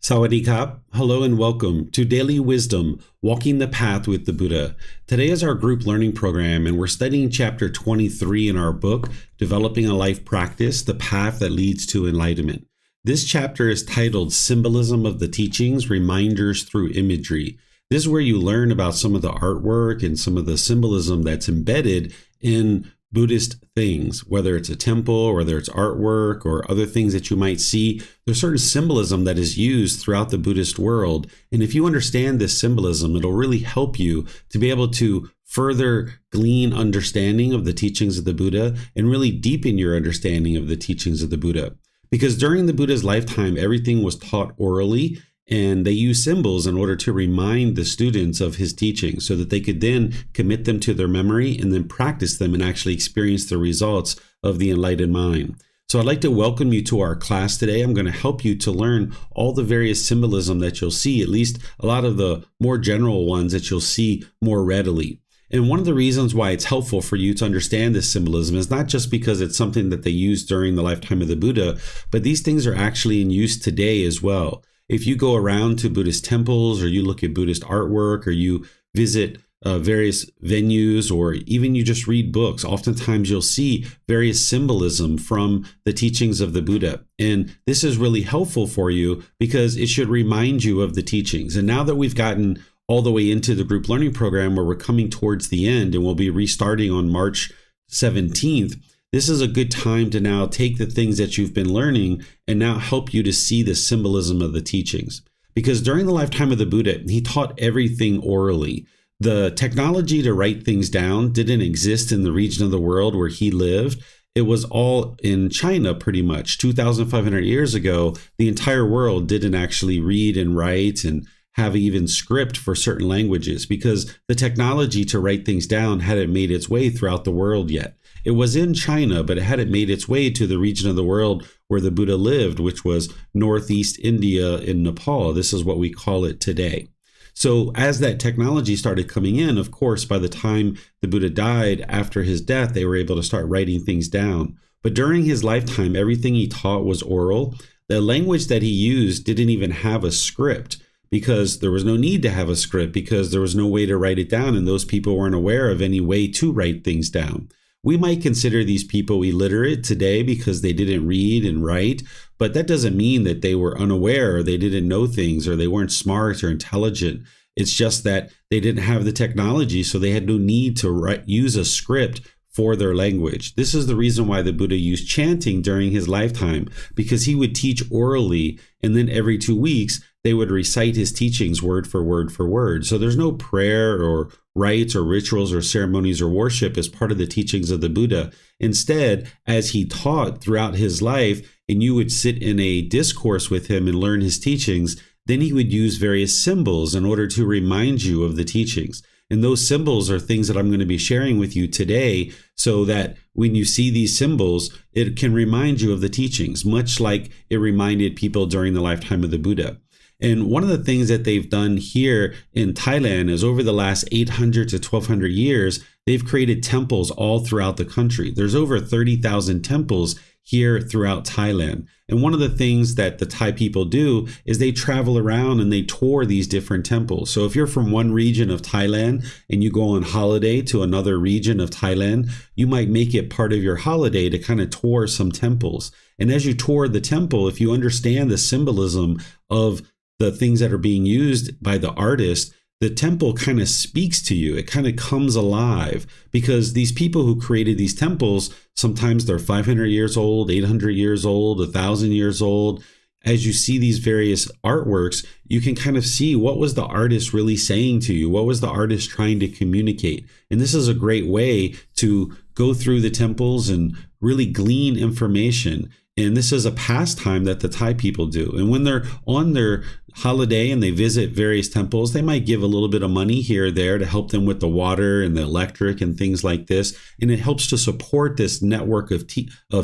Sawadee hello and welcome to Daily Wisdom, Walking the Path with the Buddha. Today is our group learning program and we're studying chapter 23 in our book, Developing a Life Practice, The Path That Leads to Enlightenment. This chapter is titled Symbolism of the Teachings, Reminders Through Imagery. This is where you learn about some of the artwork and some of the symbolism that's embedded in Buddhist things, whether it's a temple or whether it's artwork or other things that you might see. There's certain symbolism that is used throughout the Buddhist world. And if you understand this symbolism, it'll really help you to be able to further glean understanding of the teachings of the Buddha and really deepen your understanding of the teachings of the Buddha. Because during the Buddha's lifetime, everything was taught orally, and they used symbols in order to remind the students of his teachings so that they could then commit them to their memory and then practice them and actually experience the results of the enlightened mind. So I'd like to welcome you to our class today. I'm going to help you to learn all the various symbolism that you'll see, at least a lot of the more general ones that you'll see more readily. And one of the reasons why it's helpful for you to understand this symbolism is not just because it's something that they used during the lifetime of the Buddha, but these things are actually in use today as well. If you go around to Buddhist temples or you look at Buddhist artwork or you visit various venues or even you just read books, oftentimes you'll see various symbolism from the teachings of the Buddha. And this is really helpful for you because it should remind you of the teachings. And now that we've gotten all the way into the group learning program where we're coming towards the end and we'll be restarting on March 17th, this is a good time to now take the things that you've been learning and now help you to see the symbolism of the teachings. Because during the lifetime of the Buddha, he taught everything orally. The technology to write things down didn't exist in the region of the world where he lived. It was all in China pretty much. 2,500 years ago, the entire world didn't actually read and write and have even script for certain languages because the technology to write things down hadn't made its way throughout the world yet. It was in China, but it hadn't made its way to the region of the world where the Buddha lived, which was Northeast India in Nepal. This is what we call it today. So as that technology started coming in, of course, by the time the Buddha died, after his death, they were able to start writing things down. But during his lifetime, everything he taught was oral. The language that he used didn't even have a script because there was no need to have a script because there was no way to write it down, and those people weren't aware of any way to write things down. We might consider these people illiterate today because they didn't read and write, but that doesn't mean that they were unaware or they didn't know things or they weren't smart or intelligent. It's just that they didn't have the technology, so they had no need to use a script for their language. This is the reason why the Buddha used chanting during his lifetime, because he would teach orally, and then every 2 weeks, they would recite his teachings word for word for word. So there's no prayer or rites or rituals or ceremonies or worship as part of the teachings of the Buddha. Instead, as he taught throughout his life, and you would sit in a discourse with him and learn his teachings, then he would use various symbols in order to remind you of the teachings. And those symbols are things that I'm going to be sharing with you today so that when you see these symbols, it can remind you of the teachings, much like it reminded people during the lifetime of the Buddha. And one of the things that they've done here in Thailand is over the last 800 to 1200 years, they've created temples all throughout the country. There's over 30,000 temples here throughout Thailand. And one of the things that the Thai people do is they travel around and they tour these different temples. So if you're from one region of Thailand and you go on holiday to another region of Thailand, you might make it part of your holiday to kind of tour some temples. And as you tour the temple, if you understand the symbolism of the things that are being used by the artist, the temple kind of speaks to you. It kind of comes alive because these people who created these temples, sometimes they're 500 years old, 800 years old, 1,000 years old. As you see these various artworks, you can kind of see what was the artist really saying to you? What was the artist trying to communicate? And this is a great way to go through the temples and really glean information. And this is a pastime that the Thai people do. And when they're on their holiday and they visit various temples, they might give a little bit of money here or there to help them with the water and the electric and things like this. And it helps to support this network of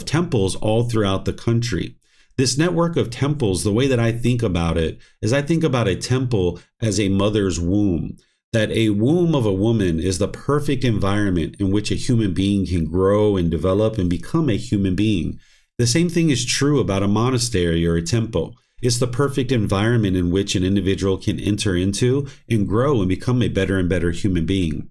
temples all throughout the country. This network of temples, the way that I think about it is I think about a temple as a mother's womb. That a womb of a woman is the perfect environment in which a human being can grow and develop and become a human being. The same thing is true about a monastery or a temple. It's the perfect environment in which an individual can enter into and grow and become a better and better human being.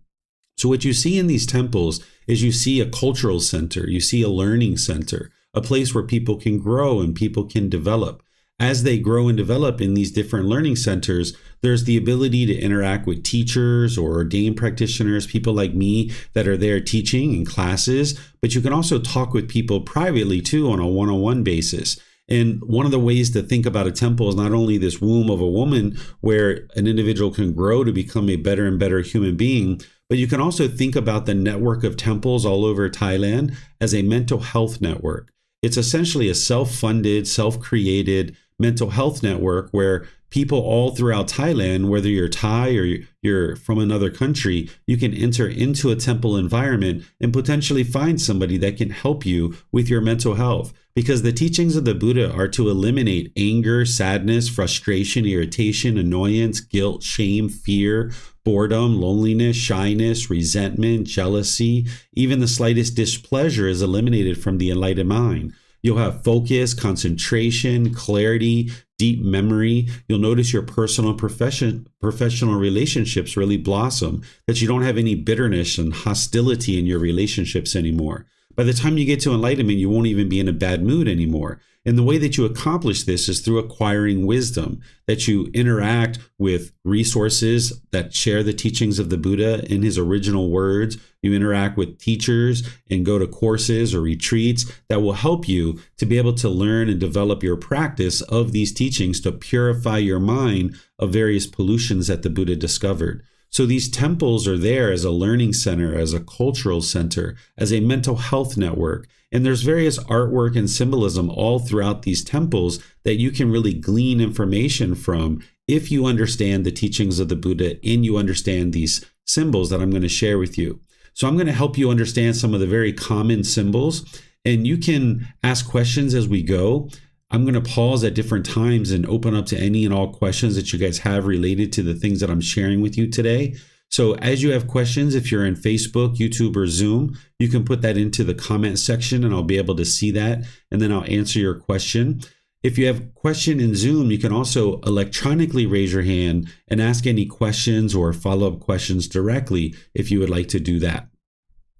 So what you see in these temples is you see a cultural center, you see a learning center, a place where people can grow and people can develop. As they grow and develop in these different learning centers, there's the ability to interact with teachers or ordained practitioners, people like me that are there teaching in classes, but you can also talk with people privately too on a one-on-one basis. And one of the ways to think about a temple is not only this womb of a woman where an individual can grow to become a better and better human being, but you can also think about the network of temples all over Thailand as a mental health network. It's essentially a self-funded, self-created mental health network where people all throughout Thailand, whether you're Thai or you're from another country, you can enter into a temple environment and potentially find somebody that can help you with your mental health. Because the teachings of the Buddha are to eliminate anger, sadness, frustration, irritation, annoyance, guilt, shame, fear, boredom, loneliness, shyness, resentment, jealousy. Even the slightest displeasure is eliminated from the enlightened mind. You'll have focus, concentration, clarity, deep memory. You'll notice your personal and professional relationships really blossom, that you don't have any bitterness and hostility in your relationships anymore. By the time you get to enlightenment, you won't even be in a bad mood anymore. And the way that you accomplish this is through acquiring wisdom, that you interact with resources that share the teachings of the Buddha in his original words. You interact with teachers and go to courses or retreats that will help you to be able to learn and develop your practice of these teachings to purify your mind of various pollutions that the Buddha discovered. So these temples are there as a learning center, as a cultural center, as a mental health network. And there's various artwork and symbolism all throughout these temples that you can really glean information from if you understand the teachings of the Buddha and you understand these symbols that I'm going to share with you. So I'm going to help you understand some of the very common symbols, and you can ask questions as we go. I'm going to pause at different times and open up to any and all questions that you guys have related to the things that I'm sharing with you today. So as you have questions, if you're in Facebook, YouTube, or Zoom, you can put that into the comment section and I'll be able to see that, and then I'll answer your question. If you have a question in Zoom, you can also electronically raise your hand and ask any questions or follow-up questions directly if you would like to do that.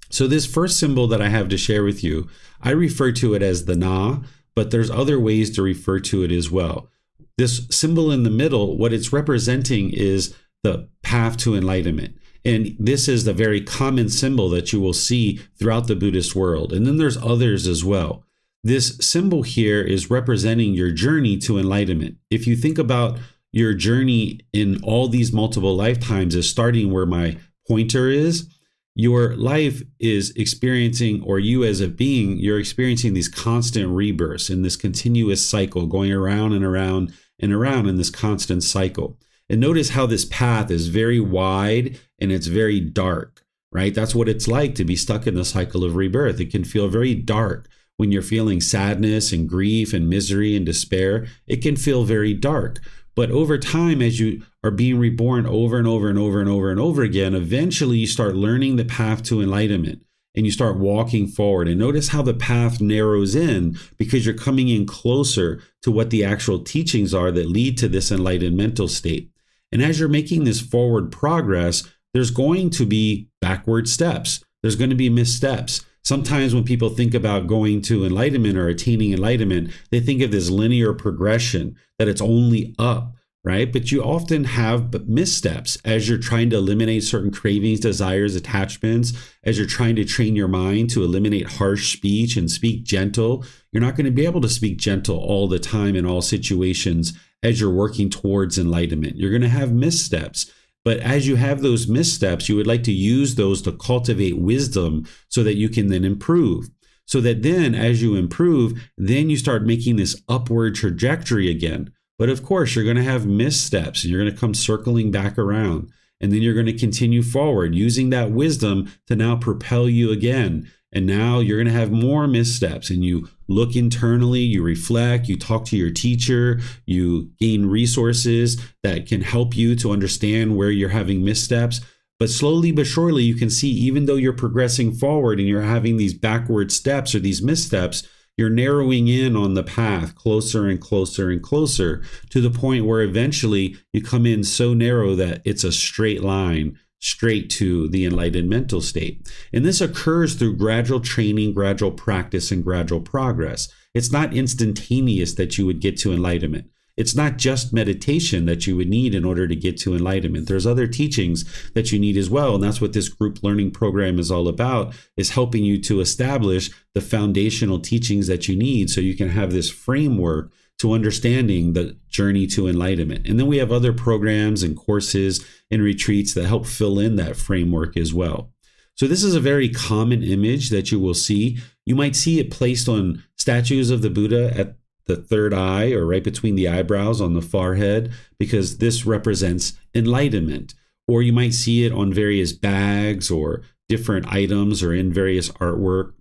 So this first symbol that I have to share with you, I refer to it as the Na, but there's other ways to refer to it as well. This symbol in the middle, what it's representing is the path to enlightenment. And this is the very common symbol that you will see throughout the Buddhist world. And then there's others as well. This symbol here is representing your journey to enlightenment. If you think about your journey in all these multiple lifetimes as starting where my pointer is, your life is experiencing, or you as a being, you're experiencing these constant rebirths in this continuous cycle, going around and around and around in this constant cycle. And notice how this path is very wide and it's very dark, right? That's what it's like to be stuck in the cycle of rebirth. It can feel very dark when you're feeling sadness and grief and misery and despair. It can feel very dark. But over time, as you are being reborn over and over and over and over and over again, eventually you start learning the path to enlightenment and you start walking forward. And notice how the path narrows in because you're coming in closer to what the actual teachings are that lead to this enlightened mental state. And as you're making this forward progress, there's going to be backward steps. There's going to be missteps. Sometimes when people think about going to enlightenment or attaining enlightenment, they think of this linear progression, that it's only up, right? But you often have missteps as you're trying to eliminate certain cravings, desires, attachments, as you're trying to train your mind to eliminate harsh speech and speak gentle. You're not going to be able to speak gentle all the time in all situations as you're working towards enlightenment. You're going to have missteps. But as you have those missteps, you would like to use those to cultivate wisdom so that you can then improve. So that then as you improve, then you start making this upward trajectory again. But of course, you're going to have missteps and you're going to come circling back around. And then you're going to continue forward using that wisdom to now propel you again. And now you're going to have more missteps, and you look internally, you reflect, you talk to your teacher, you gain resources that can help you to understand where you're having missteps. But slowly but surely, you can see, even though you're progressing forward and you're having these backward steps or these missteps, You're narrowing in on the path closer and closer and closer to the point where eventually you come in so narrow that it's a straight line straight to the enlightened mental state. And this occurs through gradual training, gradual practice, and gradual progress. It's not instantaneous that you would get to enlightenment. It's not just meditation that you would need in order to get to enlightenment. There's other teachings that you need as well. And that's what this group learning program is all about, is helping you to establish the foundational teachings that you need so you can have this framework to understanding the journey to enlightenment. And then we have other programs and courses and retreats that help fill in that framework as well. So this is a very common image that you will see. You might see it placed on statues of the Buddha at the third eye or right between the eyebrows on the forehead, because this represents enlightenment. Or you might see it on various bags or different items or in various artwork.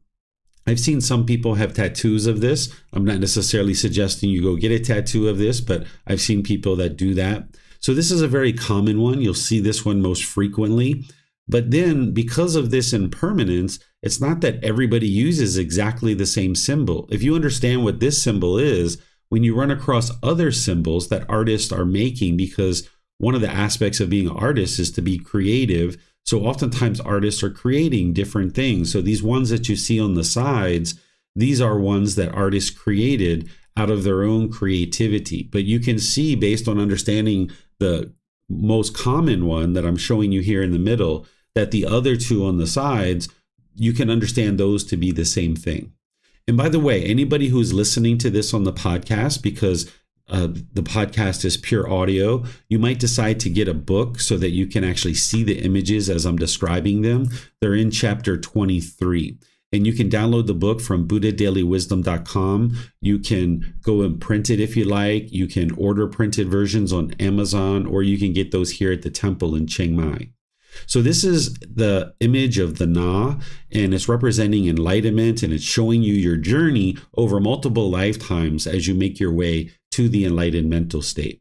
I've seen some people have tattoos of this. I'm not necessarily suggesting you go get a tattoo of this, but I've seen people that do that. So this is a very common one. You'll see this one most frequently. But then because of this impermanence, it's not that everybody uses exactly the same symbol. If you understand what this symbol is, when you run across other symbols that artists are making, because one of the aspects of being an artist is to be creative. So oftentimes artists are creating different things. So these ones that you see on the sides, these are ones that artists created out of their own creativity. But you can see, based on understanding the most common one that I'm showing you here in the middle, that the other two on the sides, you can understand those to be the same thing. And by the way, anybody who's listening to this on the podcast, because the podcast is pure audio, you might decide to get a book so that you can actually see the images as I'm describing them. They're in chapter 23. And you can download the book from buddhadailywisdom.com. You can go and print it if you like. You can order printed versions on Amazon, or you can get those here at the temple in Chiang Mai. So this is the image of the Na, and it's representing enlightenment, and it's showing you your journey over multiple lifetimes as you make your way to the enlightened mental state.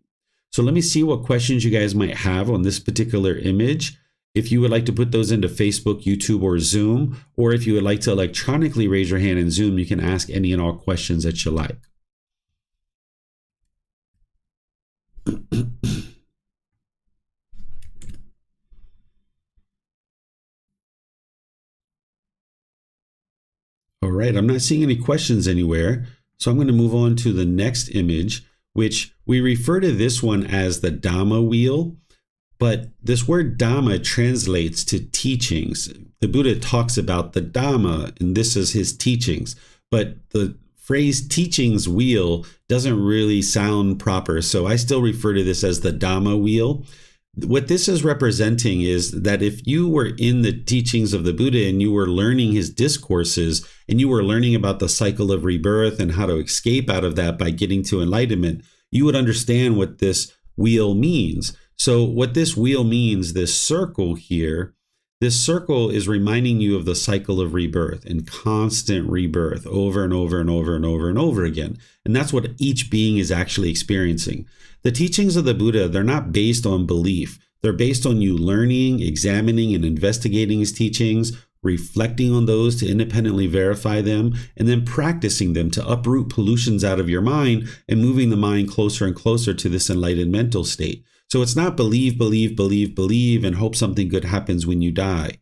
So let me see what questions you guys might have on this particular image. If you would like to put those into Facebook, YouTube, or Zoom, or if you would like to electronically raise your hand in Zoom, you can ask any and all questions that you like. All right, I'm not seeing any questions anywhere, so I'm going to move on to the next image, which we refer to this one as the Dhamma wheel. But this word Dhamma translates to teachings. The Buddha talks about the Dhamma, and this is his teachings. But the phrase teachings wheel doesn't really sound proper, so I still refer to this as the Dhamma wheel. What this is representing is that if you were in the teachings of the Buddha and you were learning his discourses and you were learning about the cycle of rebirth and how to escape out of that by getting to enlightenment, you would understand what this wheel means. So what this wheel means, this circle here, this circle is reminding you of the cycle of rebirth and constant rebirth over and over and over and over and over again. And that's what each being is actually experiencing. The teachings of the Buddha, they're not based on belief. They're based on you learning, examining, and investigating his teachings, reflecting on those to independently verify them, and then practicing them to uproot pollutions out of your mind and moving the mind closer and closer to this enlightened mental state. So it's not believe, believe, believe, believe, and hope something good happens when you die.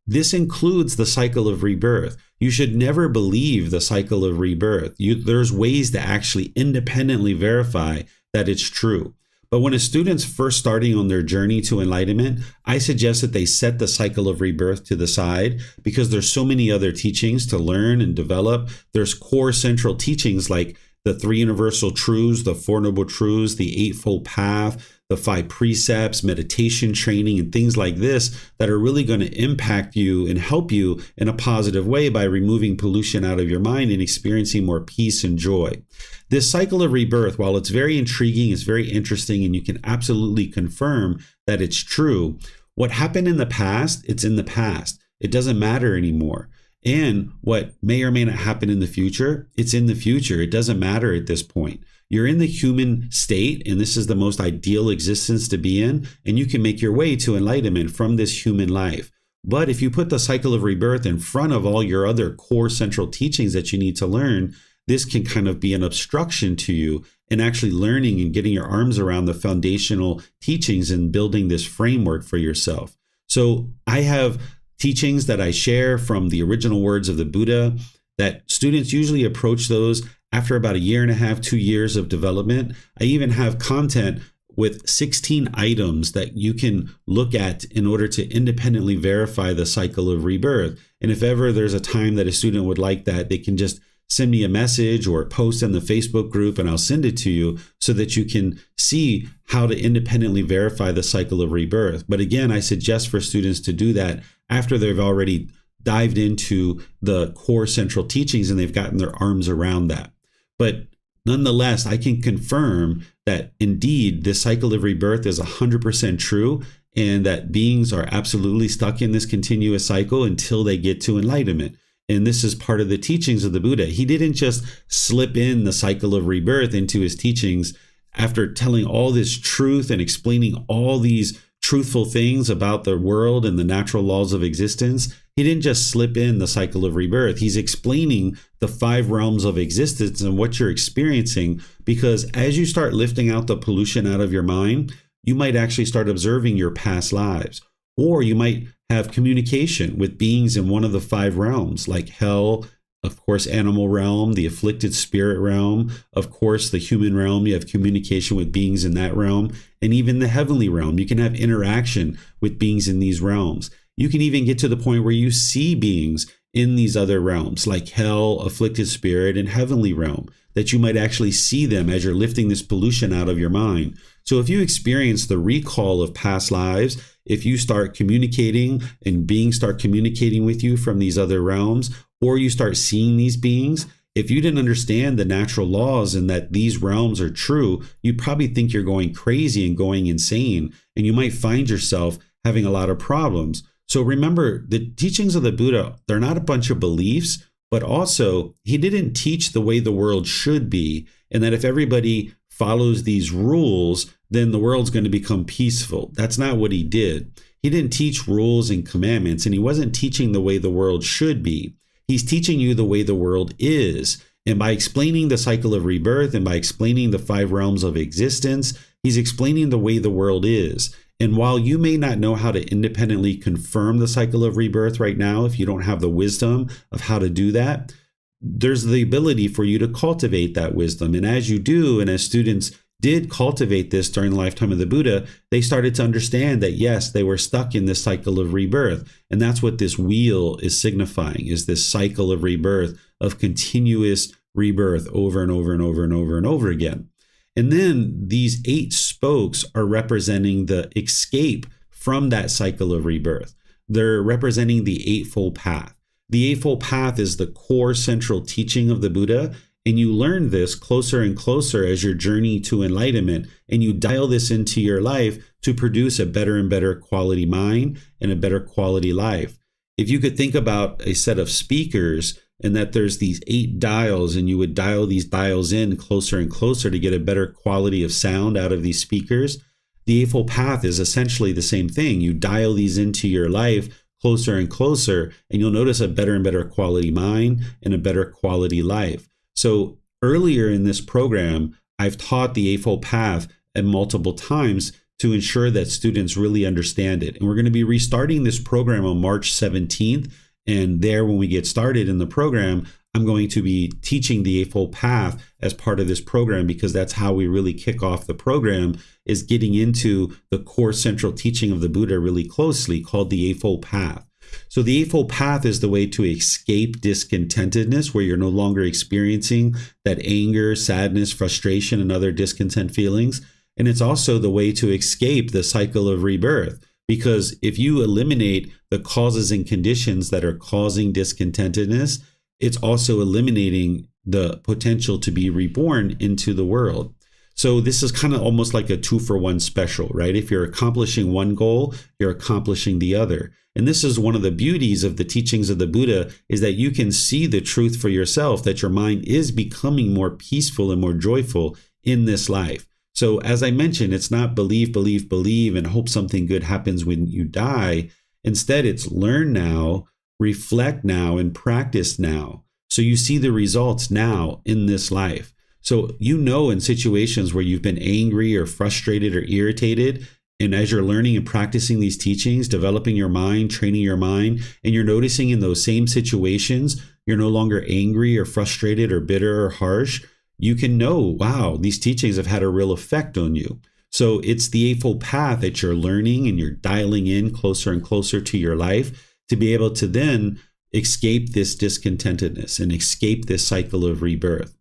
This includes the cycle of rebirth. You should never believe the cycle of rebirth. There's ways to actually independently verify that it's true. But when a student's first starting on their journey to enlightenment, I suggest that they set the cycle of rebirth to the side, because there's so many other teachings to learn and develop. There's core central teachings like the three universal truths, the four noble truths, the eightfold path, the 5 precepts, meditation training, and things like this that are really going to impact you and help you in a positive way by removing pollution out of your mind and experiencing more peace and joy. This cycle of rebirth, while it's very intriguing, it's very interesting, and you can absolutely confirm that it's true. What happened in the past, it's in the past. It doesn't matter anymore. And what may or may not happen in the future, it's in the future. It doesn't matter at this point. You're in the human state, and this is the most ideal existence to be in, and you can make your way to enlightenment from this human life. But if you put the cycle of rebirth in front of all your other core central teachings that you need to learn, this can kind of be an obstruction to you in actually learning and getting your arms around the foundational teachings and building this framework for yourself. So I have teachings that I share from the original words of the Buddha that students usually approach those after about 1.5 years, 2 years of development. I even have content with 16 items that you can look at in order to independently verify the cycle of rebirth. And if ever there's a time that a student would like that, they can just send me a message or post in the Facebook group and I'll send it to you so that you can see how to independently verify the cycle of rebirth. But again, I suggest for students to do that after they've already dived into the core central teachings and they've gotten their arms around that. But nonetheless, I can confirm that indeed this cycle of rebirth is 100% true, and that beings are absolutely stuck in this continuous cycle until they get to enlightenment. And this is part of the teachings of the Buddha. He didn't just slip in the cycle of rebirth into his teachings after telling all this truth and explaining all these truthful things about the world and the natural laws of existence. He didn't just slip in the cycle of rebirth. He's explaining the 5 realms of existence and what you're experiencing, because as you start lifting out the pollution out of your mind, you might actually start observing your past lives, or you might have communication with beings in one of the 5 realms, like hell, of course, animal realm, the afflicted spirit realm, of course, the human realm. You have communication with beings in that realm, and even the heavenly realm. You can have interaction with beings in these realms. You can even get to the point where you see beings in these other realms, like hell, afflicted spirit, and heavenly realm, that you might actually see them as you're lifting this pollution out of your mind. So if you experience the recall of past lives, if you start communicating and beings start communicating with you from these other realms, or you start seeing these beings, if you didn't understand the natural laws and that these realms are true, you'd probably think you're going crazy and going insane, and you might find yourself having a lot of problems. So remember, the teachings of the Buddha, they're not a bunch of beliefs, but also he didn't teach the way the world should be, and that if everybody follows these rules, then the world's going to become peaceful. That's not what he did. He didn't teach rules and commandments, and he wasn't teaching the way the world should be. He's teaching you the way the world is. And by explaining the cycle of rebirth and by explaining the 5 realms of existence, he's explaining the way the world is. And while you may not know how to independently confirm the cycle of rebirth right now, if you don't have the wisdom of how to do that, there's the ability for you to cultivate that wisdom. And as you do, and as students did cultivate this during the lifetime of the Buddha, they started to understand that, yes, they were stuck in this cycle of rebirth. And that's what this wheel is signifying, is this cycle of rebirth, of continuous rebirth over and over and over and over and over again. And then these 8 spokes are representing the escape from that cycle of rebirth. They're representing the Eightfold Path. The Eightfold Path is the core central teaching of the Buddha, and you learn this closer and closer as your journey to enlightenment, and you dial this into your life to produce a better and better quality mind and a better quality life. If you could think about a set of speakers, and that there's these 8 dials, and you would dial these dials in closer and closer to get a better quality of sound out of these speakers, the Eightfold Path is essentially the same thing. You dial these into your life closer and closer, and you'll notice a better and better quality mind and a better quality life. So earlier in this program, I've taught the Eightfold Path at multiple times to ensure that students really understand it. And we're going to be restarting this program on March 17th. And there, when we get started in the program, I'm going to be teaching the Eightfold Path as part of this program, because that's how we really kick off the program, is getting into the core central teaching of the Buddha really closely, called the Eightfold Path. So the Eightfold Path is the way to escape discontentedness, where you're no longer experiencing that anger, sadness, frustration, and other discontent feelings. And it's also the way to escape the cycle of rebirth. Because if you eliminate the causes and conditions that are causing discontentedness, it's also eliminating the potential to be reborn into the world. So this is kind of almost like a 2-for-1 special, right? If you're accomplishing one goal, you're accomplishing the other. And this is one of the beauties of the teachings of the Buddha, is that you can see the truth for yourself, that your mind is becoming more peaceful and more joyful in this life. So as I mentioned, it's not believe, believe, believe, and hope something good happens when you die. Instead, it's learn now, reflect now, and practice now. So you see the results now in this life. So in situations where you've been angry or frustrated or irritated, and as you're learning and practicing these teachings, developing your mind, training your mind, and you're noticing in those same situations, you're no longer angry or frustrated or bitter or harsh, you can know, wow, these teachings have had a real effect on you. So it's the Eightfold Path that you're learning and you're dialing in closer and closer to your life to be able to then escape this discontentedness and escape this cycle of rebirth.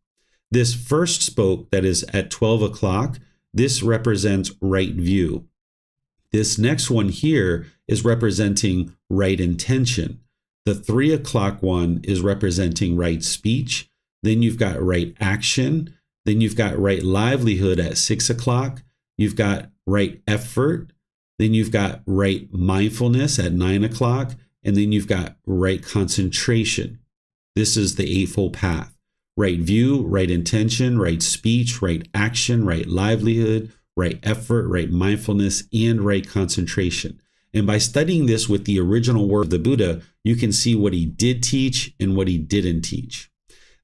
This first spoke that is at 12 o'clock, this represents right view. This next one here is representing right intention. The 3 o'clock one is representing right speech. Then you've got right action. Then you've got right livelihood at 6 o'clock. You've got right effort. Then you've got right mindfulness at 9 o'clock. And then you've got right concentration. This is the Eightfold Path. Right view, right intention, right speech, right action, right livelihood, right effort, right mindfulness, and right concentration. And by studying this with the original word of the Buddha, you can see what he did teach and what he didn't teach.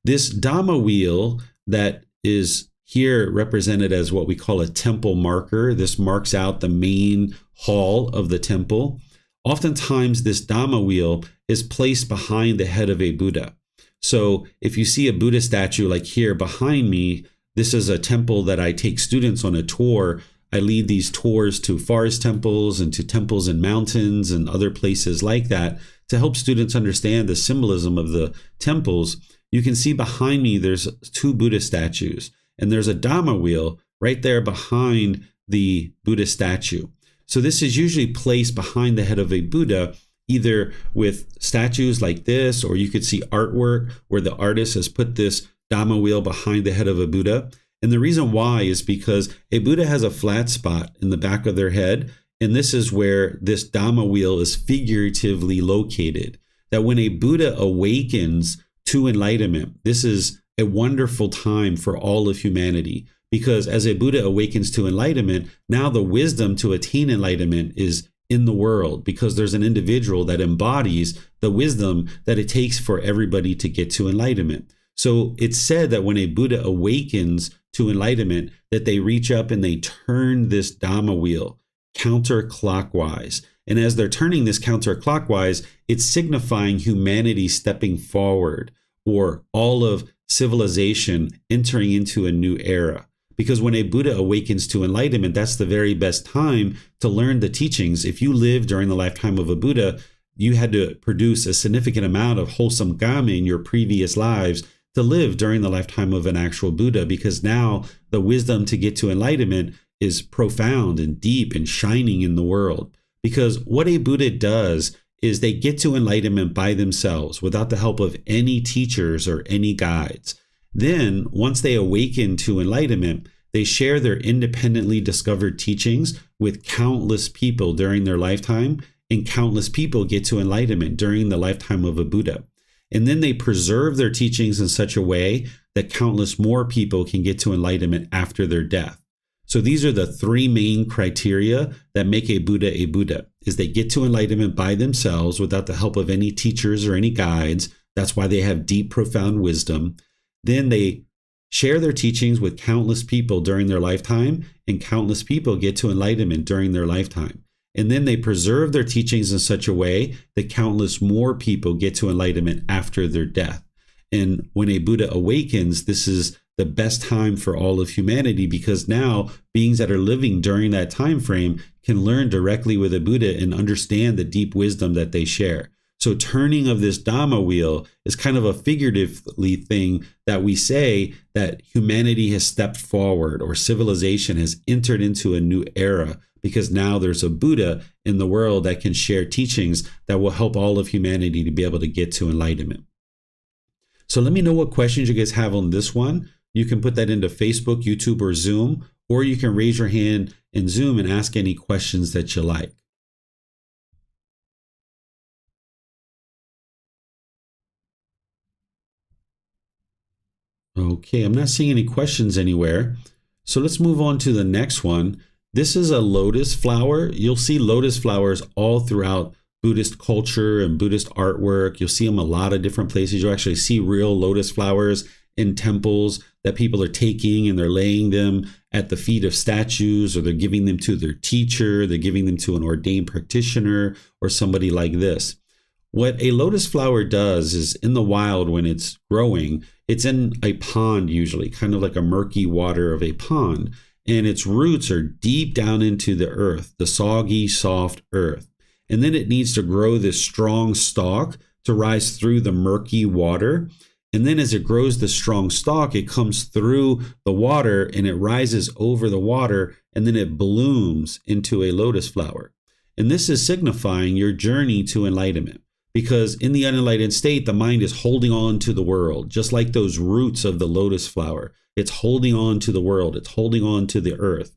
This Dhamma wheel that is here represented as what we call a temple marker. This marks out the main hall of the temple. Oftentimes, this Dhamma wheel is placed behind the head of a Buddha. So if you see a Buddha statue like here behind me, this is a temple that I take students on a tour. I lead these tours to forest temples and to temples in mountains and other places like that to help students understand the symbolism of the temples. You can see behind me, there's 2 Buddha statues, and there's a Dhamma wheel right there behind the Buddha statue. So this is usually placed behind the head of a Buddha, either with statues like this, or you could see artwork where the artist has put this Dhamma wheel behind the head of a Buddha. And the reason why is because a Buddha has a flat spot in the back of their head, and this is where this Dhamma wheel is figuratively located. That when a Buddha awakens to enlightenment, this is a wonderful time for all of humanity, because as a Buddha awakens to enlightenment, now the wisdom to attain enlightenment is in the world, because there's an individual that embodies the wisdom that it takes for everybody to get to enlightenment. So it's said that when a Buddha awakens to enlightenment, that they reach up and they turn this Dhamma wheel counterclockwise. And as they're turning this counterclockwise, it's signifying humanity stepping forward, or all of civilization entering into a new era. Because when a Buddha awakens to enlightenment, that's the very best time to learn the teachings. If you lived during the lifetime of a Buddha, you had to produce a significant amount of wholesome karma in your previous lives to live during the lifetime of an actual Buddha, because now the wisdom to get to enlightenment is profound and deep and shining in the world. Because what a Buddha does is they get to enlightenment by themselves without the help of any teachers or any guides. Then, once they awaken to enlightenment, they share their independently discovered teachings with countless people during their lifetime, and countless people get to enlightenment during the lifetime of a Buddha. And then they preserve their teachings in such a way that countless more people can get to enlightenment after their death. So these are the 3 main criteria that make a Buddha, is they get to enlightenment by themselves without the help of any teachers or any guides. That's why they have deep, profound wisdom. Then they share their teachings with countless people during their lifetime, and countless people get to enlightenment during their lifetime. And then they preserve their teachings in such a way that countless more people get to enlightenment after their death. And when a Buddha awakens, this is the best time for all of humanity, because now beings that are living during that time frame can learn directly with a Buddha and understand the deep wisdom that they share. So turning of this Dhamma wheel is kind of a figuratively thing that we say that humanity has stepped forward, or civilization has entered into a new era, because now there's a Buddha in the world that can share teachings that will help all of humanity to be able to get to enlightenment. So let me know what questions you guys have on this one. You can put that into Facebook, YouTube, or Zoom, or you can raise your hand in Zoom and ask any questions that you like. Okay, I'm not seeing any questions anywhere. So let's move on to the next one. This is a lotus flower. You'll see lotus flowers all throughout Buddhist culture and Buddhist artwork. You'll see them a lot of different places. You'll actually see real lotus flowers in temples that people are taking, and they're laying them at the feet of statues, or they're giving them to their teacher, they're giving them to an ordained practitioner or somebody like this. What a lotus flower does is, in the wild, when it's growing, it's in a pond usually, kind of like a murky water of a pond, and its roots are deep down into the earth, the soggy, soft earth. And then it needs to grow this strong stalk to rise through the murky water. And then as it grows the strong stalk, it comes through the water and it rises over the water, and then it blooms into a lotus flower. And this is signifying your journey to enlightenment, because in the unenlightened state, the mind is holding on to the world, just like those roots of the lotus flower. It's holding on to the world. It's holding on to the earth.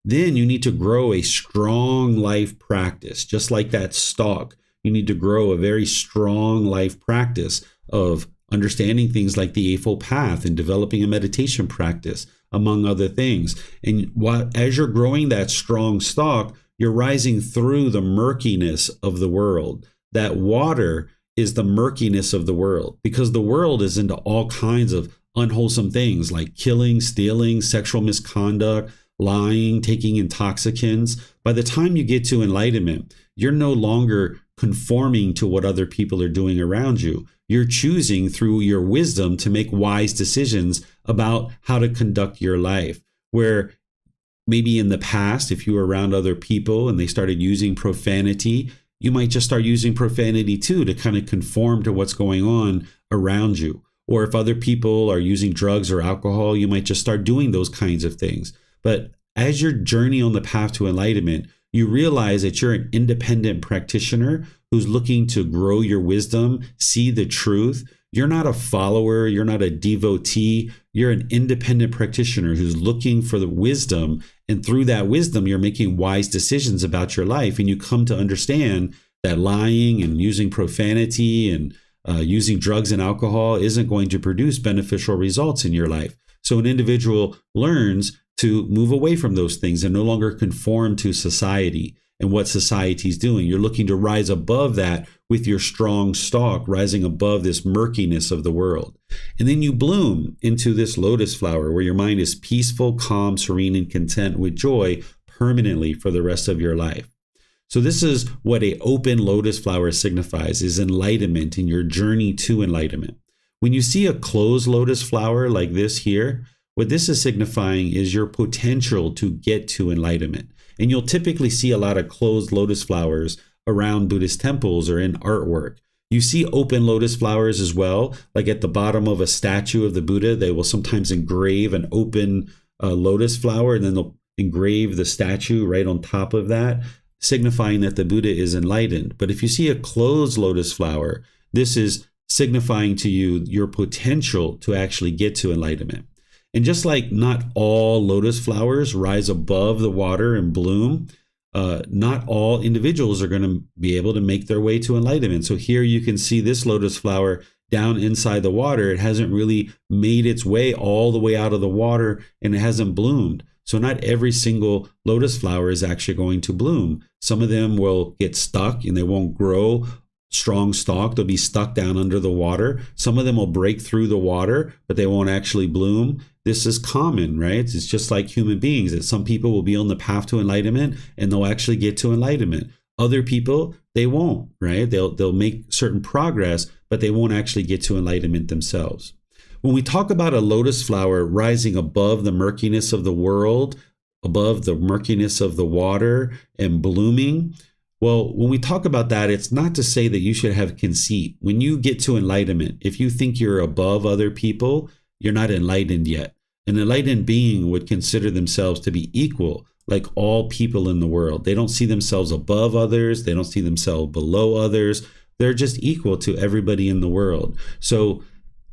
Then you need to grow a strong life practice, just like that stalk. You need to grow a very strong life practice of understanding things like the Eightfold Path and developing a meditation practice, among other things. And as you're growing that strong stalk, you're rising through the murkiness of the world. That water is the murkiness of the world, because the world is into all kinds of unwholesome things like killing, stealing, sexual misconduct, lying, taking intoxicants. By the time you get to enlightenment, you're no longer conforming to what other people are doing around you. You're choosing through your wisdom to make wise decisions about how to conduct your life. Where maybe in the past, if you were around other people and they started using profanity, you might just start using profanity too, to kind of conform to what's going on around you. Or if other people are using drugs or alcohol, you might just start doing those kinds of things. But as your journey on the path to enlightenment, you realize that you're an independent practitioner who's looking to grow your wisdom, see the truth. You're not a follower. You're not a devotee. You're an independent practitioner who's looking for the wisdom. And through that wisdom, you're making wise decisions about your life. And you come to understand that lying and using profanity and using drugs and alcohol isn't going to produce beneficial results in your life. So an individual learns to move away from those things and no longer conform to society and what society's doing. You're looking to rise above that with your strong stalk, rising above this murkiness of the world. And then you bloom into this lotus flower where your mind is peaceful, calm, serene, and content with joy permanently for the rest of your life. So this is what an open lotus flower signifies, is enlightenment in your journey to enlightenment. When you see a closed lotus flower like this here, what this is signifying is your potential to get to enlightenment. And you'll typically see a lot of closed lotus flowers around Buddhist temples or in artwork. You see open lotus flowers as well, like at the bottom of a statue of the Buddha, they will sometimes engrave an open lotus flower, and then they'll engrave the statue right on top of that, signifying that the Buddha is enlightened. But if you see a closed lotus flower, this is signifying to you your potential to actually get to enlightenment. And just like not all lotus flowers rise above the water and bloom, not all individuals are going to be able to make their way to enlightenment. So here you can see this lotus flower down inside the water. It hasn't really made its way all the way out of the water, and it hasn't bloomed. So not every single lotus flower is actually going to bloom. Some of them will get stuck and they won't grow strong stalk. They'll be stuck down under the water. Some of them will break through the water, but they won't actually bloom. This is common, right? It's just like human beings, that some people will be on the path to enlightenment and they'll actually get to enlightenment. Other people, they won't, right? They'll make certain progress, but they won't actually get to enlightenment themselves. When we talk about a lotus flower rising above the murkiness of the world, above the murkiness of the water and blooming, well, when we talk about that, it's not to say that you should have conceit. When you get to enlightenment, if you think you're above other people, you're not enlightened yet. An enlightened being would consider themselves to be equal, like all people in the world. They don't see themselves above others. They don't see themselves below others. They're just equal to everybody in the world. So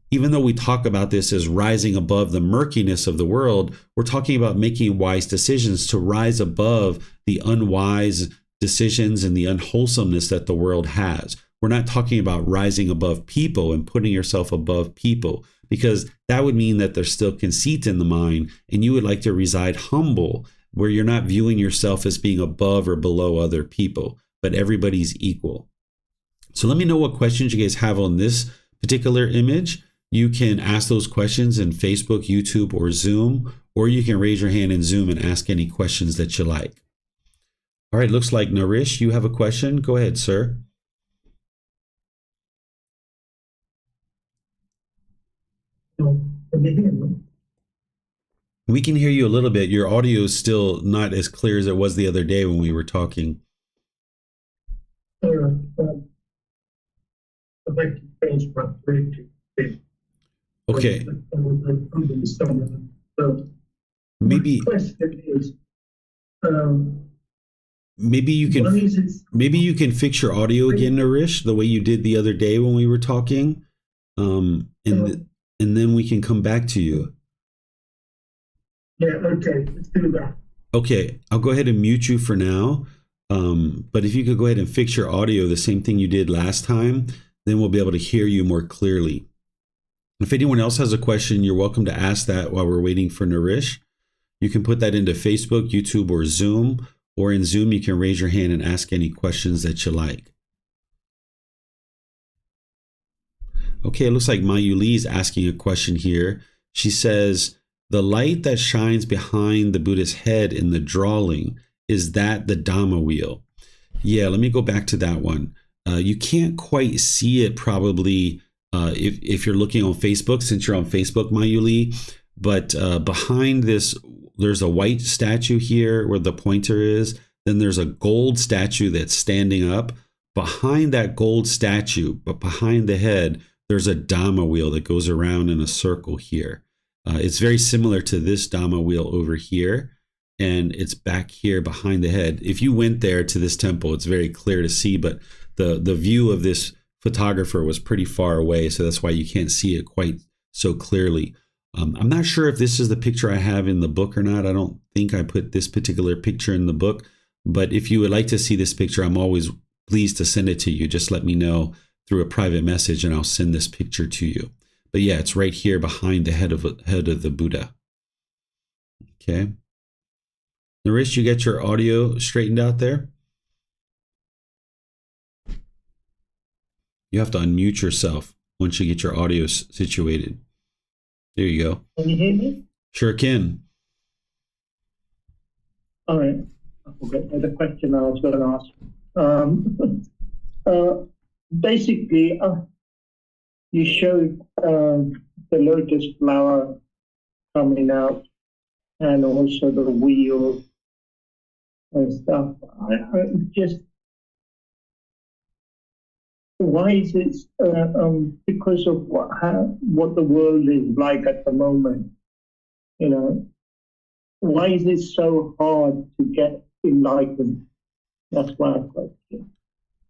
even though we talk about this as rising above the murkiness of the world, we're talking about making wise decisions to rise above the unwise decisions and the unwholesomeness that the world has. We're not talking about rising above people and putting yourself above people, because that would mean that there's still conceit in the mind and you would like to reside humble, where you're not viewing yourself as being above or below other people, but everybody's equal. So let me know what questions you guys have on this particular image. You can ask those questions in Facebook, YouTube, or Zoom, or you can raise your hand in Zoom and ask any questions that you like. All right, looks like Naresh, you have a question. Go ahead, sir. We can hear you a little bit. Your audio is still not as clear as it was the other day when we were talking. Okay. Maybe you can fix your audio again, Naresh, the way you did the other day when we were talking, and then we can come back to you. Yeah, okay, let's do that. Okay, I'll go ahead and mute you for now. But if you could go ahead and fix your audio, the same thing you did last time, then we'll be able to hear you more clearly. If anyone else has a question, you're welcome to ask that while we're waiting for Naresh. You can put that into Facebook, YouTube, or Zoom. Or in Zoom, you can raise your hand and ask any questions that you like. Okay, it looks like Mayuli is asking a question here. She says, the light that shines behind the Buddha's head in the drawing, is that the Dhamma wheel? Yeah, let me go back to that one. You can't quite see it probably if you're looking on Facebook, since you're on Facebook, Mayuli. But behind this, there's a white statue here where the pointer is. Then there's a gold statue that's standing up. Behind that gold statue, but behind the head, there's a Dhamma wheel that goes around in a circle here. It's very similar to this Dhamma wheel over here, and it's back here behind the head. If you went there to this temple, it's very clear to see, but the view of this photographer was pretty far away, so that's why you can't see it quite so clearly. I'm not sure if this is the picture I have in the book or not. I don't think I put this particular picture in the book, but if you would like to see this picture, I'm always pleased to send it to you. Just let me know through a private message and I'll send this picture to you. But yeah, it's right here behind the head of the Buddha. Okay. Naresh, you get your audio straightened out there? You have to unmute yourself once you get your audio situated. There you go. Can you hear me? Sure can. All right. I forgot the question I was going to ask. Basically, you showed the lotus flower coming out and also the wheel and stuff. I just, why is it, because of what the world is like at the moment, you know, why is it so hard to get enlightened? That's my question.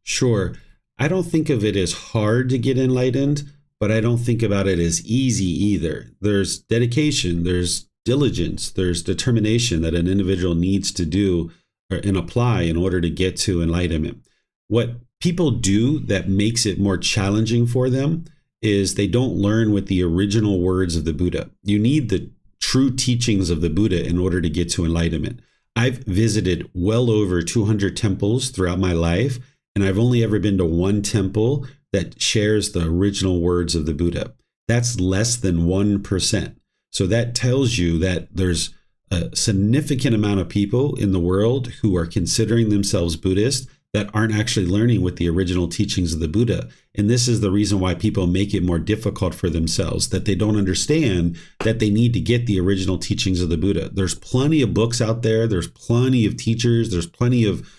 Sure. I don't think of it as hard to get enlightened, but I don't think about it as easy either. There's dedication, there's diligence, there's determination that an individual needs to do and apply in order to get to enlightenment. What people do that makes it more challenging for them is they don't learn with the original words of the Buddha. You need the true teachings of the Buddha in order to get to enlightenment. I've visited well over 200 temples throughout my life, and I've only ever been to one temple that shares the original words of the Buddha. That's less than 1%. So that tells you that there's a significant amount of people in the world who are considering themselves Buddhist that aren't actually learning with the original teachings of the Buddha. And this is the reason why people make it more difficult for themselves, that they don't understand that they need to get the original teachings of the Buddha. There's plenty of books out there. There's plenty of teachers. There's plenty of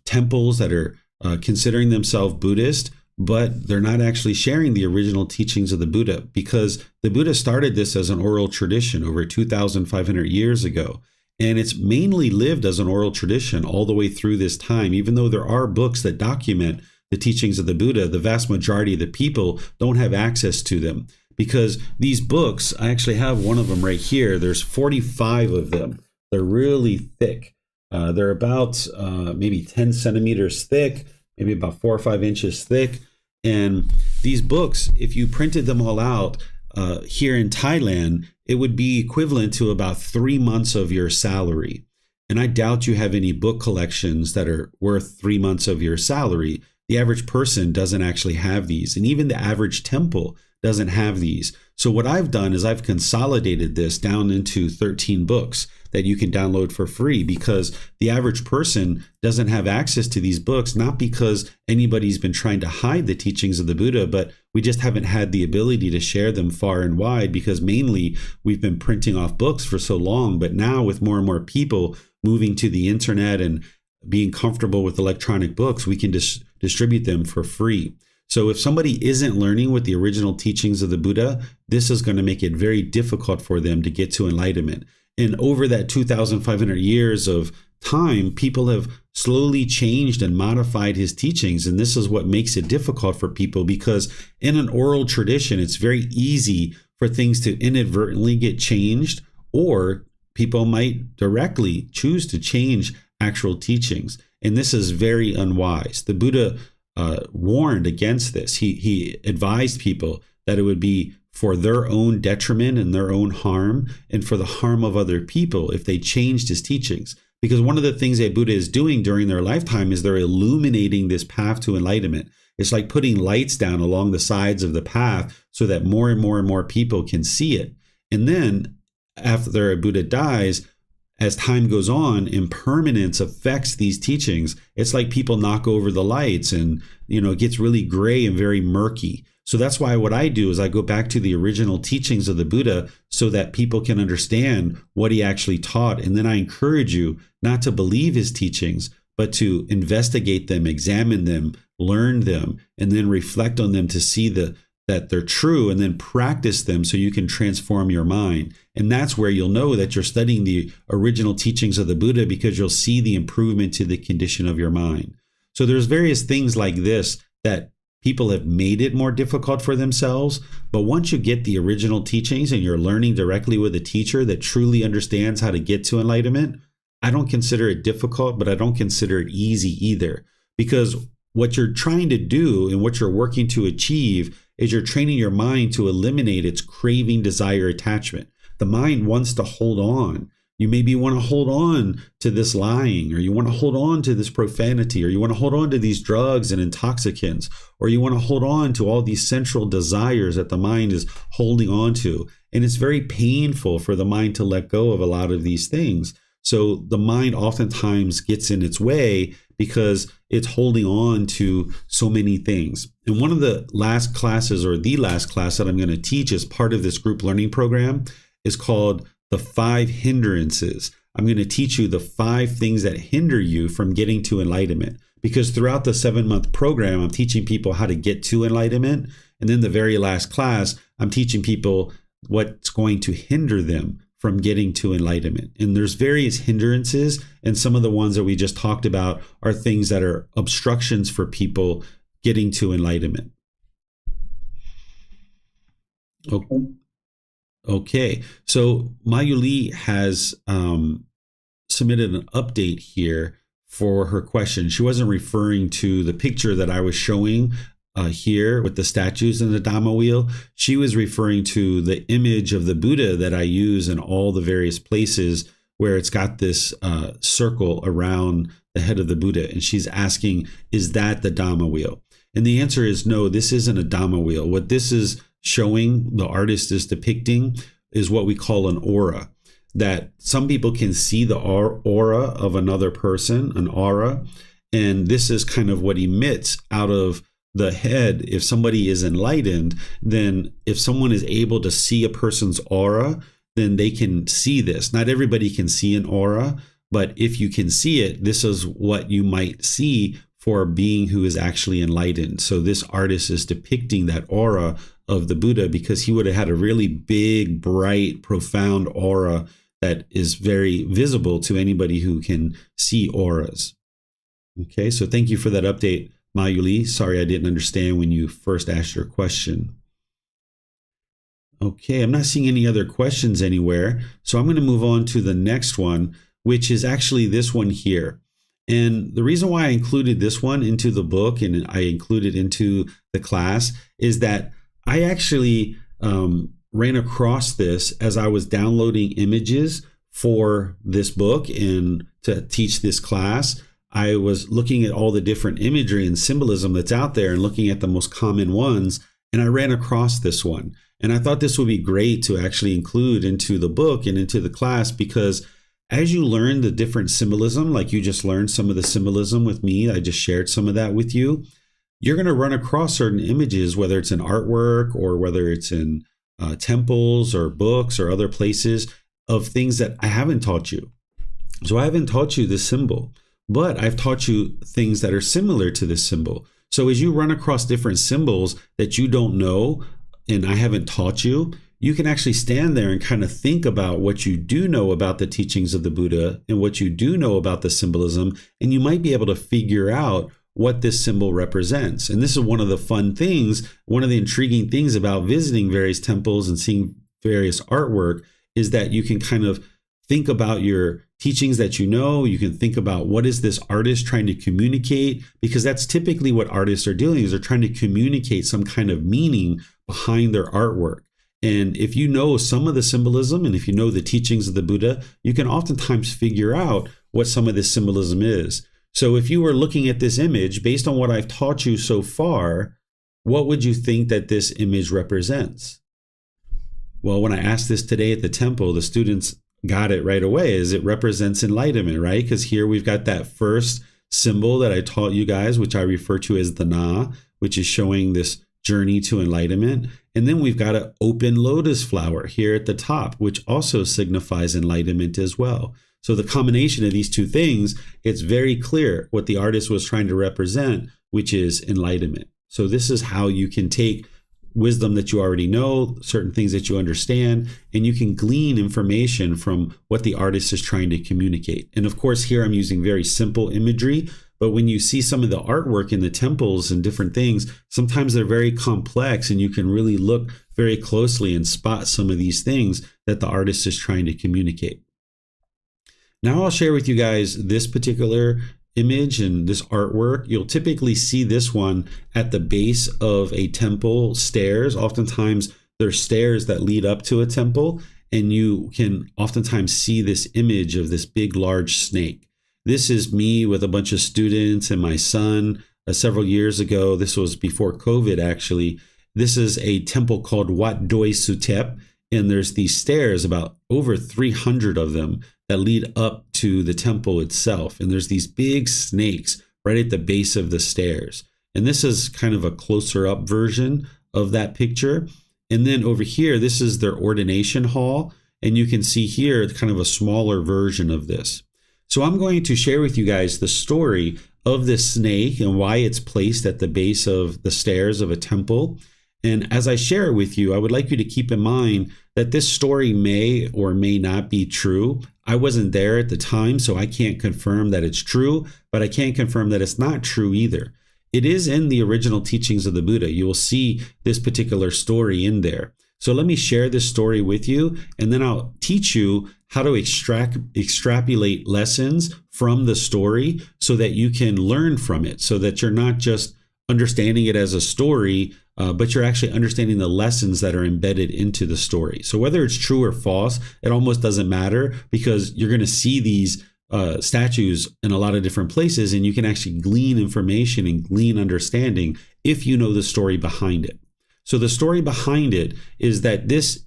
temples that are considering themselves Buddhist, but they're not actually sharing the original teachings of the Buddha, because the Buddha started this as an oral tradition over 2,500 years ago. And it's mainly lived as an oral tradition all the way through this time. Even though there are books that document the teachings of the Buddha, the vast majority of the people don't have access to them, because these books, I actually have one of them right here. There's 45 of them. They're really thick. They're about maybe 10 centimeters thick, maybe about 4 or 5 inches thick. And these books, if you printed them all out here in Thailand, it would be equivalent to about 3 months of your salary. And I doubt you have any book collections that are worth 3 months of your salary. The average person doesn't actually have these. And even the average temple doesn't have these. So what I've done is I've consolidated this down into 13 books that you can download for free, because the average person doesn't have access to these books, not because anybody's been trying to hide the teachings of the Buddha, but we just haven't had the ability to share them far and wide, because mainly we've been printing off books for so long. But now with more and more people moving to the internet and being comfortable with electronic books, we can distribute them for free. So if somebody isn't learning with the original teachings of the Buddha, this is going to make it very difficult for them to get to enlightenment. And over that 2,500 years of time, people have slowly changed and modified his teachings. And this is what makes it difficult for people, because in an oral tradition, it's very easy for things to inadvertently get changed, or people might directly choose to change actual teachings. And this is very unwise. The Buddha warned against this. He advised people that it would be for their own detriment and their own harm, and for the harm of other people if they changed his teachings. Because one of the things that Buddha is doing during their lifetime is they're illuminating this path to enlightenment. It's like putting lights down along the sides of the path so that more and more and more people can see it. And then after a Buddha dies, as time goes on, impermanence affects these teachings. It's like people knock over the lights and, it gets really gray and very murky. So that's why what I do is I go back to the original teachings of the Buddha so that people can understand what he actually taught. And then I encourage you not to believe his teachings, but to investigate them, examine them, learn them, and then reflect on them to see that they're true, and then practice them so you can transform your mind. And that's where you'll know that you're studying the original teachings of the Buddha, because you'll see the improvement to the condition of your mind. So there's various things like this that people have made it more difficult for themselves. But once you get the original teachings and you're learning directly with a teacher that truly understands how to get to enlightenment, I don't consider it difficult, but I don't consider it easy either. Because what you're trying to do and what you're working to achieve is you're training your mind to eliminate its craving, desire, attachment. The mind wants to hold on. You maybe want to hold on to this lying, or you want to hold on to this profanity, or you want to hold on to these drugs and intoxicants, or you want to hold on to all these central desires that the mind is holding on to. And it's very painful for the mind to let go of a lot of these things. So the mind oftentimes gets in its way because it's holding on to so many things. And one of the last classes, or the last class that I'm going to teach as part of this group learning program, is called the 5 hindrances. I'm going to teach you the 5 things that hinder you from getting to enlightenment. Because throughout the 7-month program, I'm teaching people how to get to enlightenment. And then the very last class, I'm teaching people what's going to hinder them from getting to enlightenment. And there's various hindrances, and some of the ones that we just talked about are things that are obstructions for people getting to enlightenment. Okay, so Mayuli has submitted an update here for her question. She wasn't referring to the picture that I was showing here with the statues and the Dhamma wheel. She was referring to the image of the Buddha that I use in all the various places where it's got this circle around the head of the Buddha. And she's asking, is that the Dhamma wheel? And the answer is no, this isn't a Dhamma wheel. What this is showing, the artist is depicting, is what we call an aura. That some people can see the aura of another person, an aura. And this is kind of what emits out of the head. If somebody is enlightened, then if someone is able to see a person's aura, then they can see this. Not everybody can see an aura, but if you can see it, this is what you might see for a being who is actually enlightened. So this artist is depicting that aura of the Buddha because he would have had a really big, bright, profound aura that is very visible to anybody who can see auras. Okay, so thank you for that update, Mayuli. Sorry I didn't understand when you first asked your question. Okay, I'm not seeing any other questions anywhere, so I'm going to move on to the next one, which is actually this one here. And the reason why I included this one into the book and I included into the class is that I actually ran across this as I was downloading images for this book and to teach this class. I was looking at all the different imagery and symbolism that's out there and looking at the most common ones, and I ran across this one. And I thought this would be great to actually include into the book and into the class, because as you learn the different symbolism, like you just learned some of the symbolism with me, I just shared some of that with you, you're going to run across certain images, whether it's in artwork or whether it's in temples or books or other places, of things that I haven't taught you. So I haven't taught you this symbol, but I've taught you things that are similar to this symbol. So as you run across different symbols that you don't know and I haven't taught you, you can actually stand there and kind of think about what you do know about the teachings of the Buddha and what you do know about the symbolism, and you might be able to figure out what this symbol represents. And this is one of the fun things, one of the intriguing things about visiting various temples and seeing various artwork, is that you can kind of think about your teachings that you know. You can think about, what is this artist trying to communicate? Because that's typically what artists are doing, is they're trying to communicate some kind of meaning behind their artwork. And if you know some of the symbolism, and if you know the teachings of the Buddha, you can oftentimes figure out what some of this symbolism is. So if you were looking at this image, based on what I've taught you so far, what would you think that this image represents? Well, when I asked this today at the temple, the students got it right away, as it represents enlightenment, right? Because here we've got that first symbol that I taught you guys, which I refer to as the Na, which is showing this journey to enlightenment. And then we've got an open lotus flower here at the top, which also signifies enlightenment as well. So the combination of these two things, it's very clear what the artist was trying to represent, which is enlightenment. So this is how you can take wisdom that you already know, certain things that you understand, and you can glean information from what the artist is trying to communicate. And of course, here I'm using very simple imagery, but when you see some of the artwork in the temples and different things, sometimes they're very complex, and you can really look very closely and spot some of these things that the artist is trying to communicate. Now I'll share with you guys this particular image and this artwork. You'll typically see this one at the base of a temple stairs. Oftentimes there's stairs that lead up to a temple, and you can oftentimes see this image of this big, large snake. This is me with a bunch of students and my son several years ago. This was before COVID, actually. This is a temple called Wat Doi Sutep, and there's these stairs, about over 300 of them, that lead up to the temple itself. And there's these big snakes right at the base of the stairs. And this is kind of a closer up version of that picture. And then over here, this is their ordination hall. And you can see here kind of a smaller version of this. So I'm going to share with you guys the story of this snake and why it's placed at the base of the stairs of a temple. And as I share it with you, I would like you to keep in mind that this story may or may not be true. I wasn't there at the time, so I can't confirm that it's true, but I can't confirm that it's not true either. It is in the original teachings of the Buddha. You will see this particular story in there. So let me share this story with you, and then I'll teach you how to extrapolate lessons from the story so that you can learn from it, so that you're not just understanding it as a story, but you're actually understanding the lessons that are embedded into the story. So whether it's true or false, it almost doesn't matter, because you're going to see these statues in a lot of different places, and you can actually glean information and glean understanding if you know the story behind it. So the story behind it is that this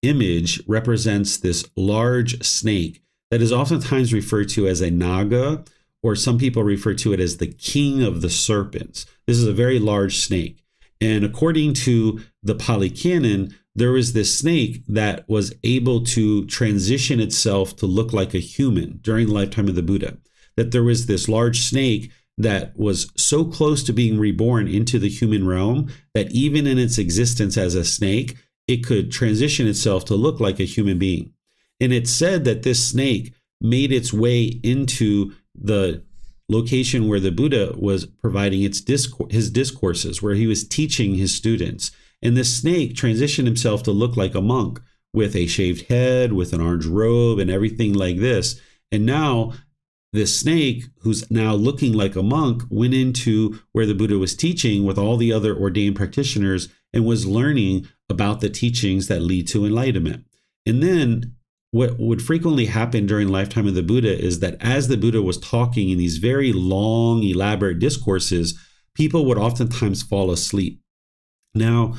image represents this large snake that is oftentimes referred to as a naga, or some people refer to it as the king of the serpents. This is a very large snake. And according to the Pali Canon, there was this snake that was able to transition itself to look like a human during the lifetime of the Buddha. That there was this large snake that was so close to being reborn into the human realm that even in its existence as a snake, it could transition itself to look like a human being. And it's said that this snake made its way into the location where the Buddha was providing his discourses, where he was teaching his students. And this snake transitioned himself to look like a monk with a shaved head, with an orange robe and everything like this. And now this snake, who's now looking like a monk, went into where the Buddha was teaching with all the other ordained practitioners and was learning about the teachings that lead to enlightenment. And then what would frequently happen during the lifetime of the Buddha is that as the Buddha was talking in these very long, elaborate discourses, people would oftentimes fall asleep. Now,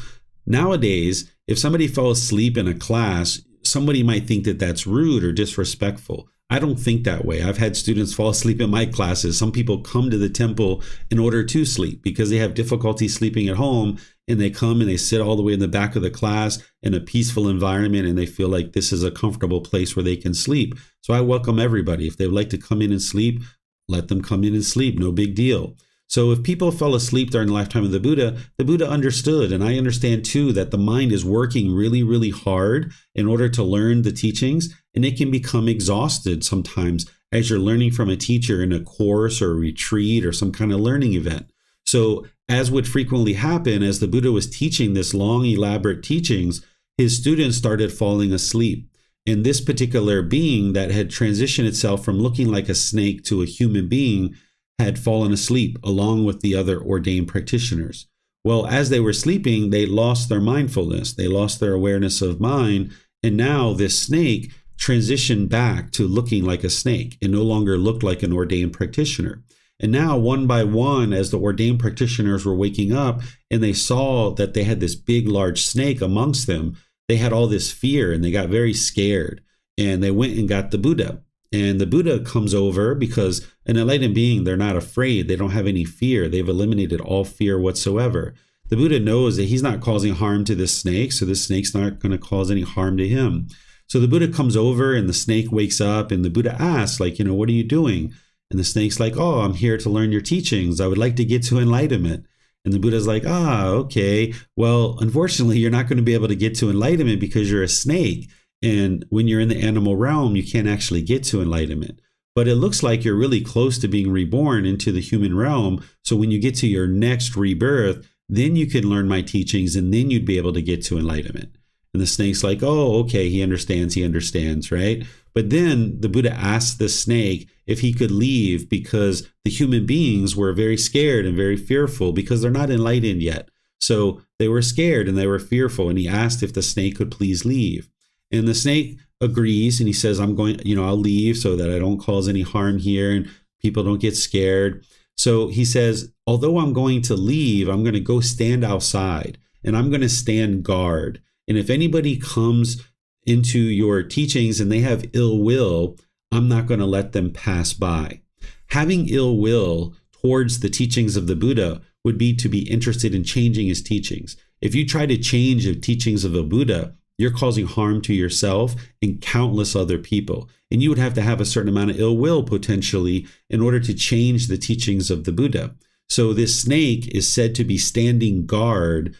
nowadays, if somebody fell asleep in a class, somebody might think that that's rude or disrespectful. I don't think that way. I've had students fall asleep in my classes. Some people come to the temple in order to sleep because they have difficulty sleeping at home, and they come and they sit all the way in the back of the class in a peaceful environment, and they feel like this is a comfortable place where they can sleep. So I welcome everybody. If they would like to come in and sleep, let them come in and sleep. No big deal. So if people fell asleep during the lifetime of the Buddha understood, and I understand too, that the mind is working really, really hard in order to learn the teachings, and it can become exhausted sometimes as you're learning from a teacher in a course or a retreat or some kind of learning event. So as would frequently happen, as the Buddha was teaching this long, elaborate teachings, his students started falling asleep. And this particular being that had transitioned itself from looking like a snake to a human being had fallen asleep along with the other ordained practitioners. Well, as they were sleeping, they lost their mindfulness. They lost their awareness of mind. And now this snake transitioned back to looking like a snake and no longer looked like an ordained practitioner. And now, one by one, as the ordained practitioners were waking up and they saw that they had this big, large snake amongst them, they had all this fear and they got very scared. And they went and got the Buddha. And the Buddha comes over because an enlightened being, they're not afraid. They don't have any fear. They've eliminated all fear whatsoever. The Buddha knows that he's not causing harm to this snake, so this snake's not going to cause any harm to him. So the Buddha comes over and the snake wakes up and the Buddha asks, like, what are you doing? And the snake's like, oh, I'm here to learn your teachings. I would like to get to enlightenment. And the Buddha's like, okay. Well, unfortunately, you're not going to be able to get to enlightenment because you're a snake. And when you're in the animal realm, you can't actually get to enlightenment. But it looks like you're really close to being reborn into the human realm. So when you get to your next rebirth, then you can learn my teachings and then you'd be able to get to enlightenment. And the snake's like, oh, okay, he understands, right? But then the Buddha asked the snake if he could leave because the human beings were very scared and very fearful because they're not enlightened yet. So they were scared and they were fearful. And he asked if the snake could please leave. And the snake agrees and he says, I'll leave so that I don't cause any harm here and people don't get scared. So he says, although I'm going to leave, I'm going to go stand outside and I'm going to stand guard. And if anybody comes into your teachings and they have ill will, I'm not going to let them pass by. Having ill will towards the teachings of the Buddha would be to be interested in changing his teachings. If you try to change the teachings of the Buddha, you're causing harm to yourself and countless other people. And you would have to have a certain amount of ill will potentially in order to change the teachings of the Buddha. So this snake is said to be standing guard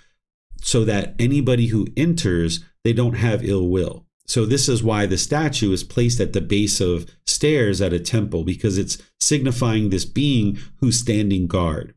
so that anybody who enters, they don't have ill will. So this is why the statue is placed at the base of stairs at a temple, because it's signifying this being who's standing guard.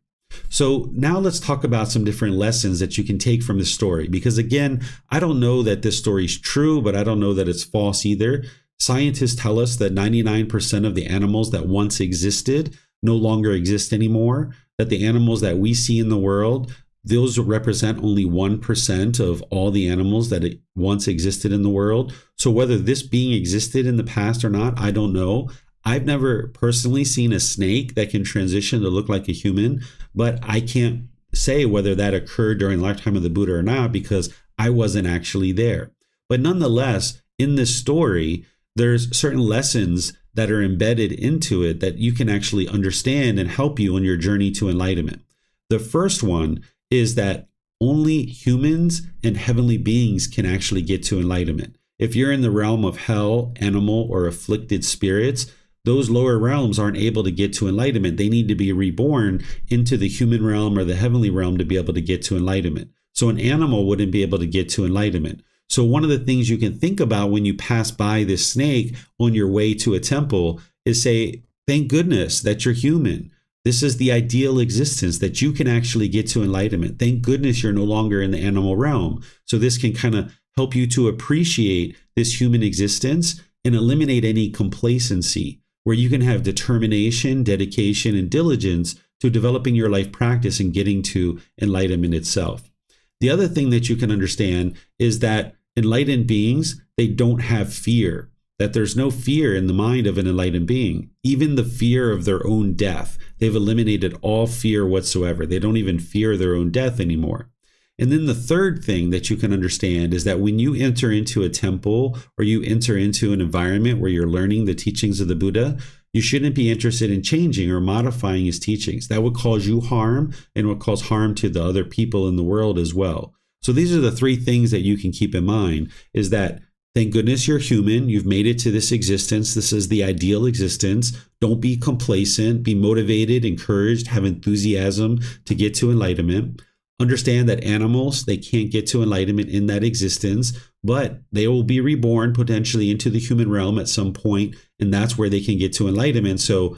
So now let's talk about some different lessons that you can take from this story. Because again, I don't know that this story is true, but I don't know that it's false either. Scientists tell us that 99% of the animals that once existed no longer exist anymore, that the animals that we see in the world, those represent only 1% of all the animals that once existed in the world. So whether this being existed in the past or not, I don't know. I've never personally seen a snake that can transition to look like a human, but I can't say whether that occurred during the lifetime of the Buddha or not because I wasn't actually there. But nonetheless, in this story, there's certain lessons that are embedded into it that you can actually understand and help you on your journey to enlightenment. The first one is that only humans and heavenly beings can actually get to enlightenment. If you're in the realm of hell, animal, or afflicted spirits, those lower realms aren't able to get to enlightenment. They need to be reborn into the human realm or the heavenly realm to be able to get to enlightenment. So an animal wouldn't be able to get to enlightenment. So one of the things you can think about when you pass by this snake on your way to a temple is say, thank goodness that you're human. This is the ideal existence, that you can actually get to enlightenment. Thank goodness you're no longer in the animal realm. So this can kind of help you to appreciate this human existence and eliminate any complacency, where you can have determination, dedication, and diligence to developing your life practice and getting to enlightenment itself. The other thing that you can understand is that enlightened beings, they don't have fear. that there's no fear in the mind of an enlightened being, even the fear of their own death. They've eliminated all fear whatsoever. They don't even fear their own death anymore. And then the third thing that you can understand is that when you enter into a temple or you enter into an environment where you're learning the teachings of the Buddha, you shouldn't be interested in changing or modifying his teachings. That would cause you harm and would cause harm to the other people in the world as well. So these are the three things that you can keep in mind, is that thank goodness you're human. You've made it to this existence. This is the ideal existence. Don't be complacent. Be motivated, encouraged, have enthusiasm to get to enlightenment. Understand that animals, they can't get to enlightenment in that existence, but they will be reborn potentially into the human realm at some point, and that's where they can get to enlightenment. So,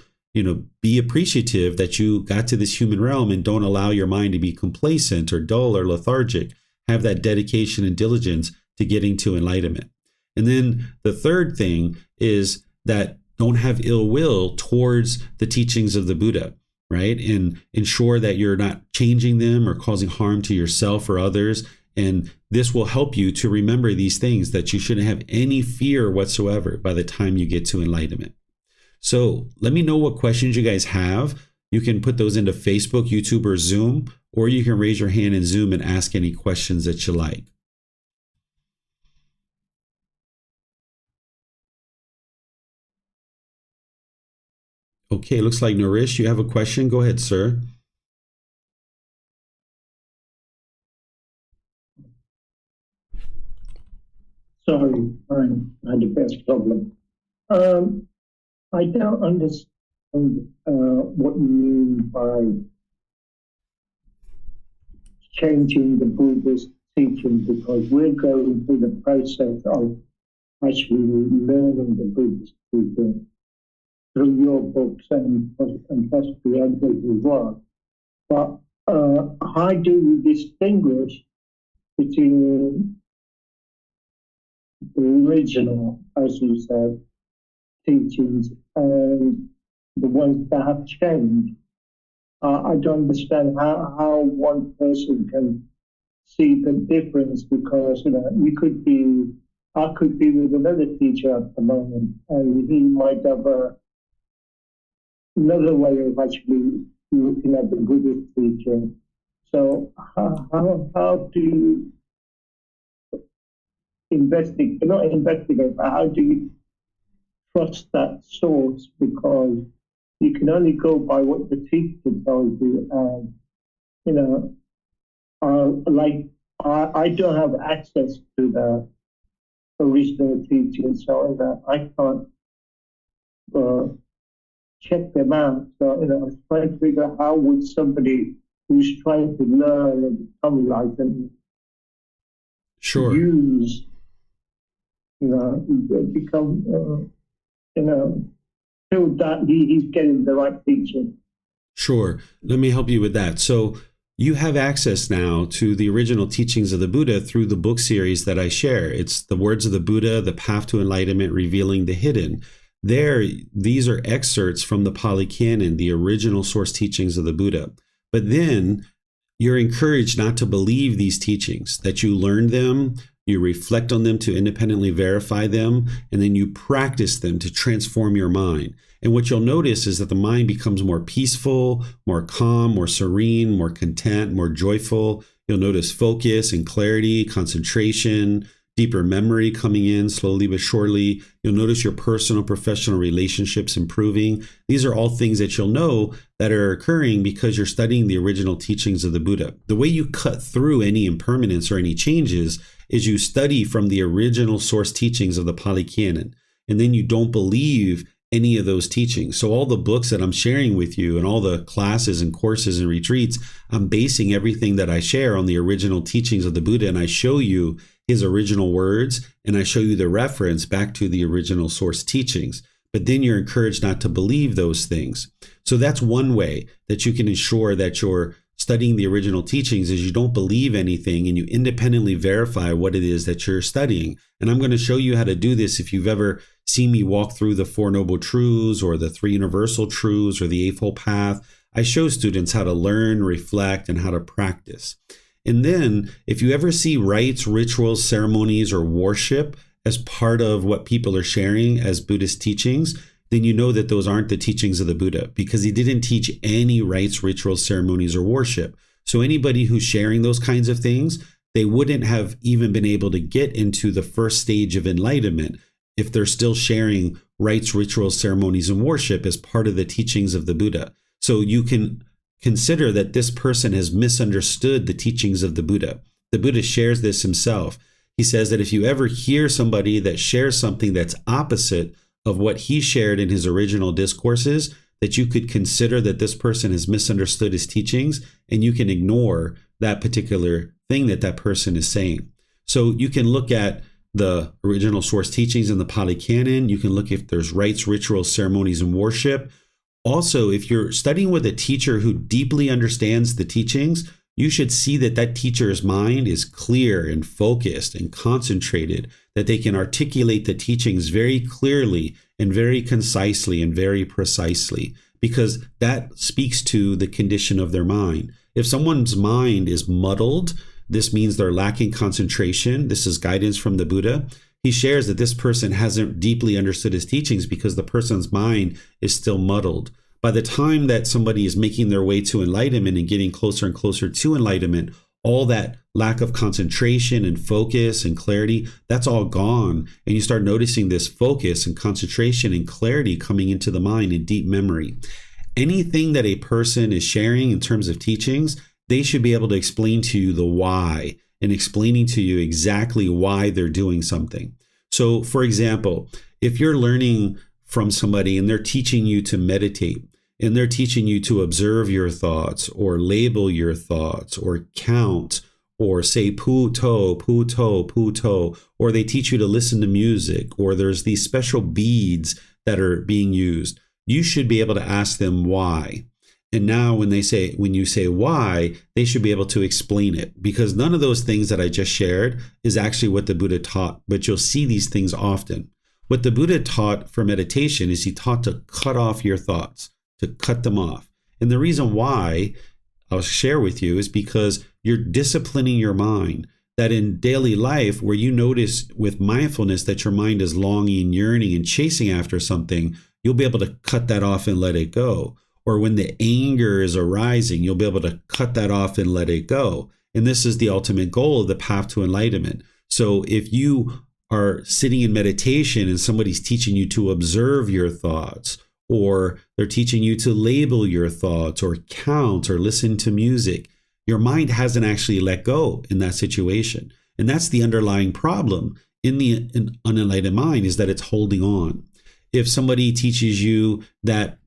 be appreciative that you got to this human realm and don't allow your mind to be complacent or dull or lethargic. Have that dedication and diligence to getting to enlightenment. And then the third thing is that don't have ill will towards the teachings of the Buddha, right? And ensure that you're not changing them or causing harm to yourself or others. And this will help you to remember these things, that you shouldn't have any fear whatsoever by the time you get to enlightenment. So let me know what questions you guys have. You can put those into Facebook, YouTube, or Zoom, or you can raise your hand in Zoom and ask any questions that you like. Okay, looks like Narish, you have a question. Go ahead, sir. Sorry, I had a bit of problem. I don't understand what you mean by changing the Buddhist teaching, because we're going through the process of actually learning the Buddhist teaching through your books and possibly others as well. But how do you distinguish between the original, as you said, teachings and the ones that have changed? I don't understand how one person can see the difference, because I could be with another teacher at the moment, and he might have another way of actually looking at the Buddhist teaching. So how do you not investigate, but how do you trust that source? Because you can only go by what the teacher tells you, and I don't have access to the original teaching, so I can't check them out. So I was trying to figure out how would somebody who's trying to learn and become enlightened use, become, feel that he's getting the right teaching. Sure. Let me help you with that. So you have access now to the original teachings of the Buddha through the book series that I share. It's The Words of the Buddha, The Path to Enlightenment, Revealing the Hidden. These are excerpts from the Pali Canon, the original source teachings of the Buddha. But then you're encouraged not to believe these teachings, that you learn them, you reflect on them to independently verify them, and then you practice them to transform your mind. And what you'll notice is that the mind becomes more peaceful, more calm, more serene, more content, more joyful. You'll notice focus and clarity, concentration, deeper memory coming in slowly but surely. You'll notice your personal, professional relationships improving. These are all things that you'll know that are occurring because you're studying the original teachings of the Buddha. The way you cut through any impermanence or any changes is you study from the original source teachings of the Pali Canon, and then you don't believe any of those teachings. So all the books that I'm sharing with you and all the classes and courses and retreats, I'm basing everything that I share on the original teachings of the Buddha, and I show you his original words, and I show you the reference back to the original source teachings. But then you're encouraged not to believe those things. So that's one way that you can ensure that you're studying the original teachings, is you don't believe anything and you independently verify what it is that you're studying. And I'm going to show you how to do this. If you've ever seen me walk through the Four Noble Truths or the Three Universal Truths or the Eightfold Path, I show students how to learn, reflect, and how to practice. And then if you ever see rites, rituals, ceremonies, or worship as part of what people are sharing as Buddhist teachings, then you know that those aren't the teachings of the Buddha, because he didn't teach any rites, rituals, ceremonies, or worship. So anybody who's sharing those kinds of things, they wouldn't have even been able to get into the first stage of enlightenment if they're still sharing rites, rituals, ceremonies, and worship as part of the teachings of the Buddha. So you can consider that this person has misunderstood the teachings of the Buddha. The Buddha shares this himself. He says that if you ever hear somebody that shares something that's opposite of what he shared in his original discourses, that you could consider that this person has misunderstood his teachings, and you can ignore that particular thing that that person is saying. So you can look at the original source teachings in the Pali Canon. You can look if there's rites, rituals, ceremonies, and worship. Also, if you're studying with a teacher who deeply understands the teachings, you should see that that teacher's mind is clear and focused and concentrated, that they can articulate the teachings very clearly and very concisely and very precisely, because that speaks to the condition of their mind. If someone's mind is muddled, this means they're lacking concentration. This is guidance from the Buddha. He shares that this person hasn't deeply understood his teachings because the person's mind is still muddled. By the time that somebody is making their way to enlightenment and getting closer and closer to enlightenment, all that lack of concentration and focus and clarity, that's all gone. And you start noticing this focus and concentration and clarity coming into the mind in deep memory. Anything that a person is sharing in terms of teachings, they should be able to explain to you the why, and explaining to you exactly why they're doing something. So, for example, if you're learning from somebody and they're teaching you to meditate, and they're teaching you to observe your thoughts or label your thoughts or count or say pu-to, pu-to, pu-to, or they teach you to listen to music, or there's these special beads that are being used, you should be able to ask them why. And now when you say why, they should be able to explain it, because none of those things that I just shared is actually what the Buddha taught, but you'll see these things often. What the Buddha taught for meditation is he taught to cut off your thoughts, to cut them off. And the reason why I'll share with you is because you're disciplining your mind, that in daily life where you notice with mindfulness that your mind is longing, yearning, and chasing after something, you'll be able to cut that off and let it go. Or when the anger is arising, you'll be able to cut that off and let it go. And this is the ultimate goal of the path to enlightenment. So if you are sitting in meditation and somebody's teaching you to observe your thoughts, or they're teaching you to label your thoughts or count or listen to music, your mind hasn't actually let go in that situation. And that's the underlying problem in the unenlightened mind, is that it's holding on. If somebody teaches you that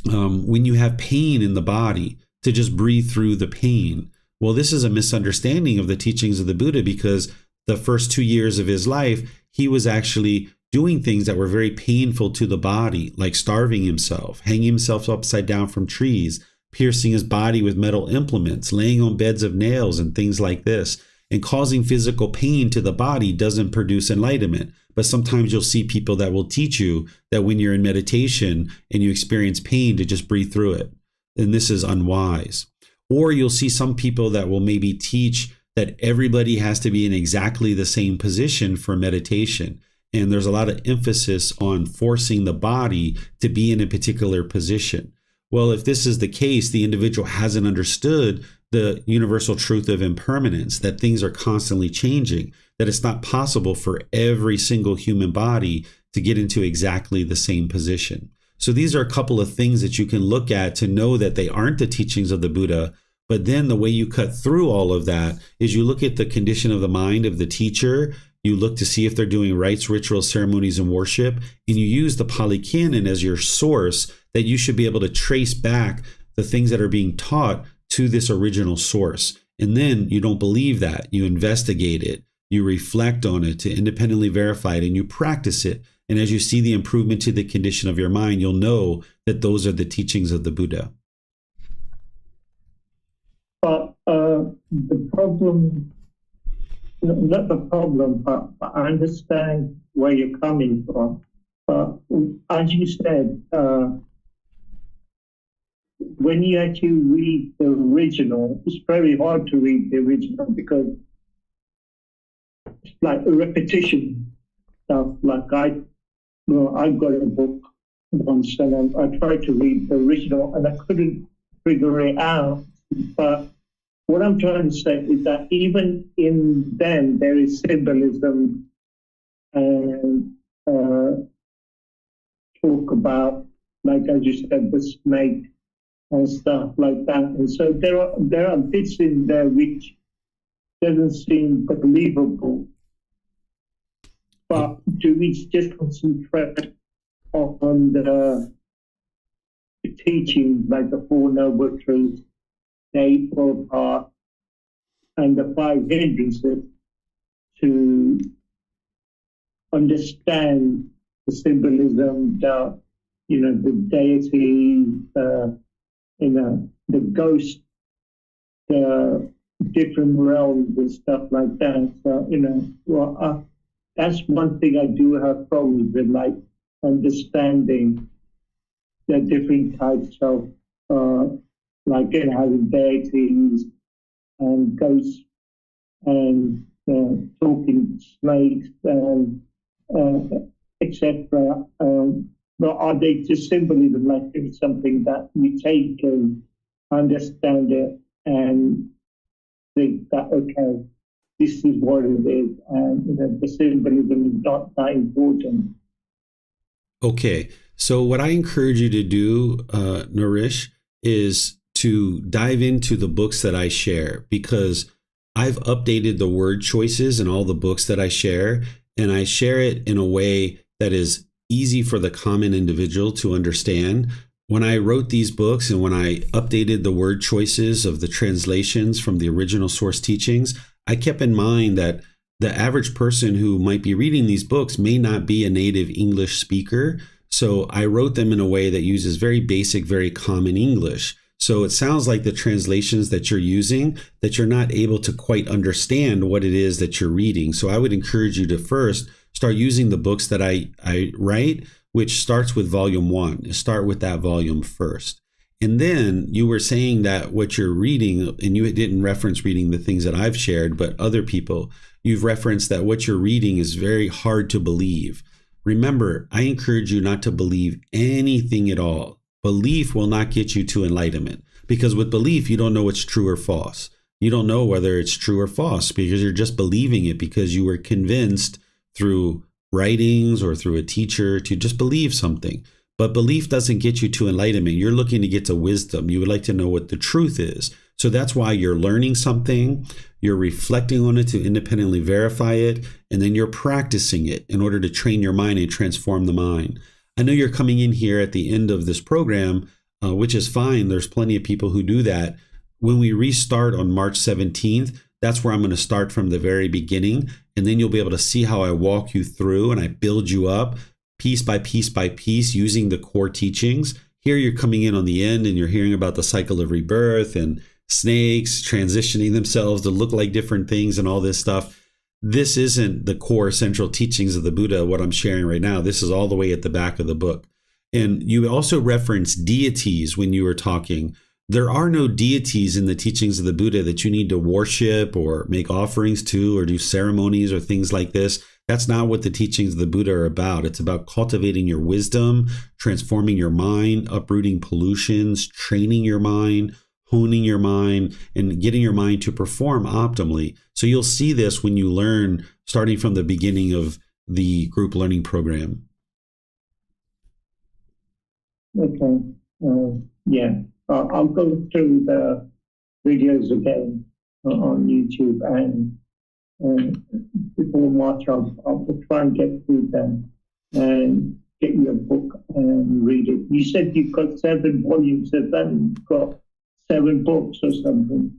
when you have pain in the body, to just breathe through the pain, well, this is a misunderstanding of the teachings of the Buddha, because the first 2 years of his life, he was actually doing things that were very painful to the body, like starving himself, hanging himself upside down from trees, piercing his body with metal implements, laying on beds of nails and things like this. And causing physical pain to the body doesn't produce enlightenment. But sometimes you'll see people that will teach you that when you're in meditation and you experience pain, to just breathe through it. And this is unwise. Or you'll see some people that will maybe teach that everybody has to be in exactly the same position for meditation. And there's a lot of emphasis on forcing the body to be in a particular position. Well, if this is the case, the individual hasn't understood the universal truth of impermanence, that things are constantly changing, that it's not possible for every single human body to get into exactly the same position. So these are a couple of things that you can look at to know that they aren't the teachings of the Buddha. But then the way you cut through all of that is you look at the condition of the mind of the teacher. You look to see if they're doing rites, rituals, ceremonies, and worship, and you use the Pali Canon as your source, that you should be able to trace back the things that are being taught to this original source. And then you don't believe that. You investigate it, you reflect on it to independently verify it, and you practice it. And as you see the improvement to the condition of your mind, you'll know that those are the teachings of the Buddha. But the problem, not the problem, but I understand where you're coming from. But as you said, when you actually read the original, it's very hard to read the original because it's like a repetition. stuff. Like I got a book once and I tried to read the original and I couldn't figure it out. But what I'm trying to say is that even in them, there is symbolism and talk about, like as you said, the snake and stuff like that. And so there are bits in there which doesn't seem believable. But do we just concentrate on the teaching, like the Four Noble Truths, the Eightfold Path, and the Five Hindrances, to understand the symbolism, the deity, the ghost, the different realms and stuff like that. So, that's one thing I do have problems with, like understanding the different types of, like having deities and ghosts and talking snakes and etc. But are they just symbolism, like it's something that we take and understand it and think that, okay, this is what it is, and the symbolism is not that important. Okay, so what I encourage you to do, Nourish, is to dive into the books that I share, because I've updated the word choices in all the books that I share, and I share it in a way that is easy for the common individual to understand. When I wrote these books and when I updated the word choices of the translations from the original source teachings, I kept in mind that the average person who might be reading these books may not be a native English speaker. So I wrote them in a way that uses very basic, very common English. So it sounds like the translations that you're using, that you're not able to quite understand what it is that you're reading. So I would encourage you to first start using the books that I write, which starts with volume 1. Start with that volume first. And then you were saying that what you're reading, and you didn't reference reading the things that I've shared, but other people, you've referenced that what you're reading is very hard to believe. Remember, I encourage you not to believe anything at all. Belief will not get you to enlightenment, because with belief, you don't know what's true or false. You don't know whether it's true or false because you're just believing it because you were convinced through writings or through a teacher to just believe something. But belief doesn't get you to enlightenment. You're looking to get to wisdom. You would like to know what the truth is. So that's why you're learning something, you're reflecting on it to independently verify it, and then you're practicing it in order to train your mind and transform the mind. I know you're coming in here at the end of this program, which is fine. There's plenty of people who do that. When we restart on March 17th, that's where I'm going to start from the very beginning. And then you'll be able to see how I walk you through and I build you up piece by piece by piece using the core teachings. Here you're coming in on the end and you're hearing about the cycle of rebirth and snakes transitioning themselves to look like different things and all this stuff. This isn't the core central teachings of the Buddha, what I'm sharing right now. This is all the way at the back of the book. And you also referenced deities when you were talking. There are no deities in the teachings of the Buddha that you need to worship or make offerings to or do ceremonies or things like this. That's not what the teachings of the Buddha are about. It's about cultivating your wisdom, transforming your mind, uprooting pollutions, training your mind, honing your mind, and getting your mind to perform optimally. So you'll see this when you learn starting from the beginning of the group learning program. Okay. Yeah. I'll go through the videos again on YouTube, and before March, I'll try and get through them and get you a book and read it. You said you've got 7 volumes. Have then got 7 books or something,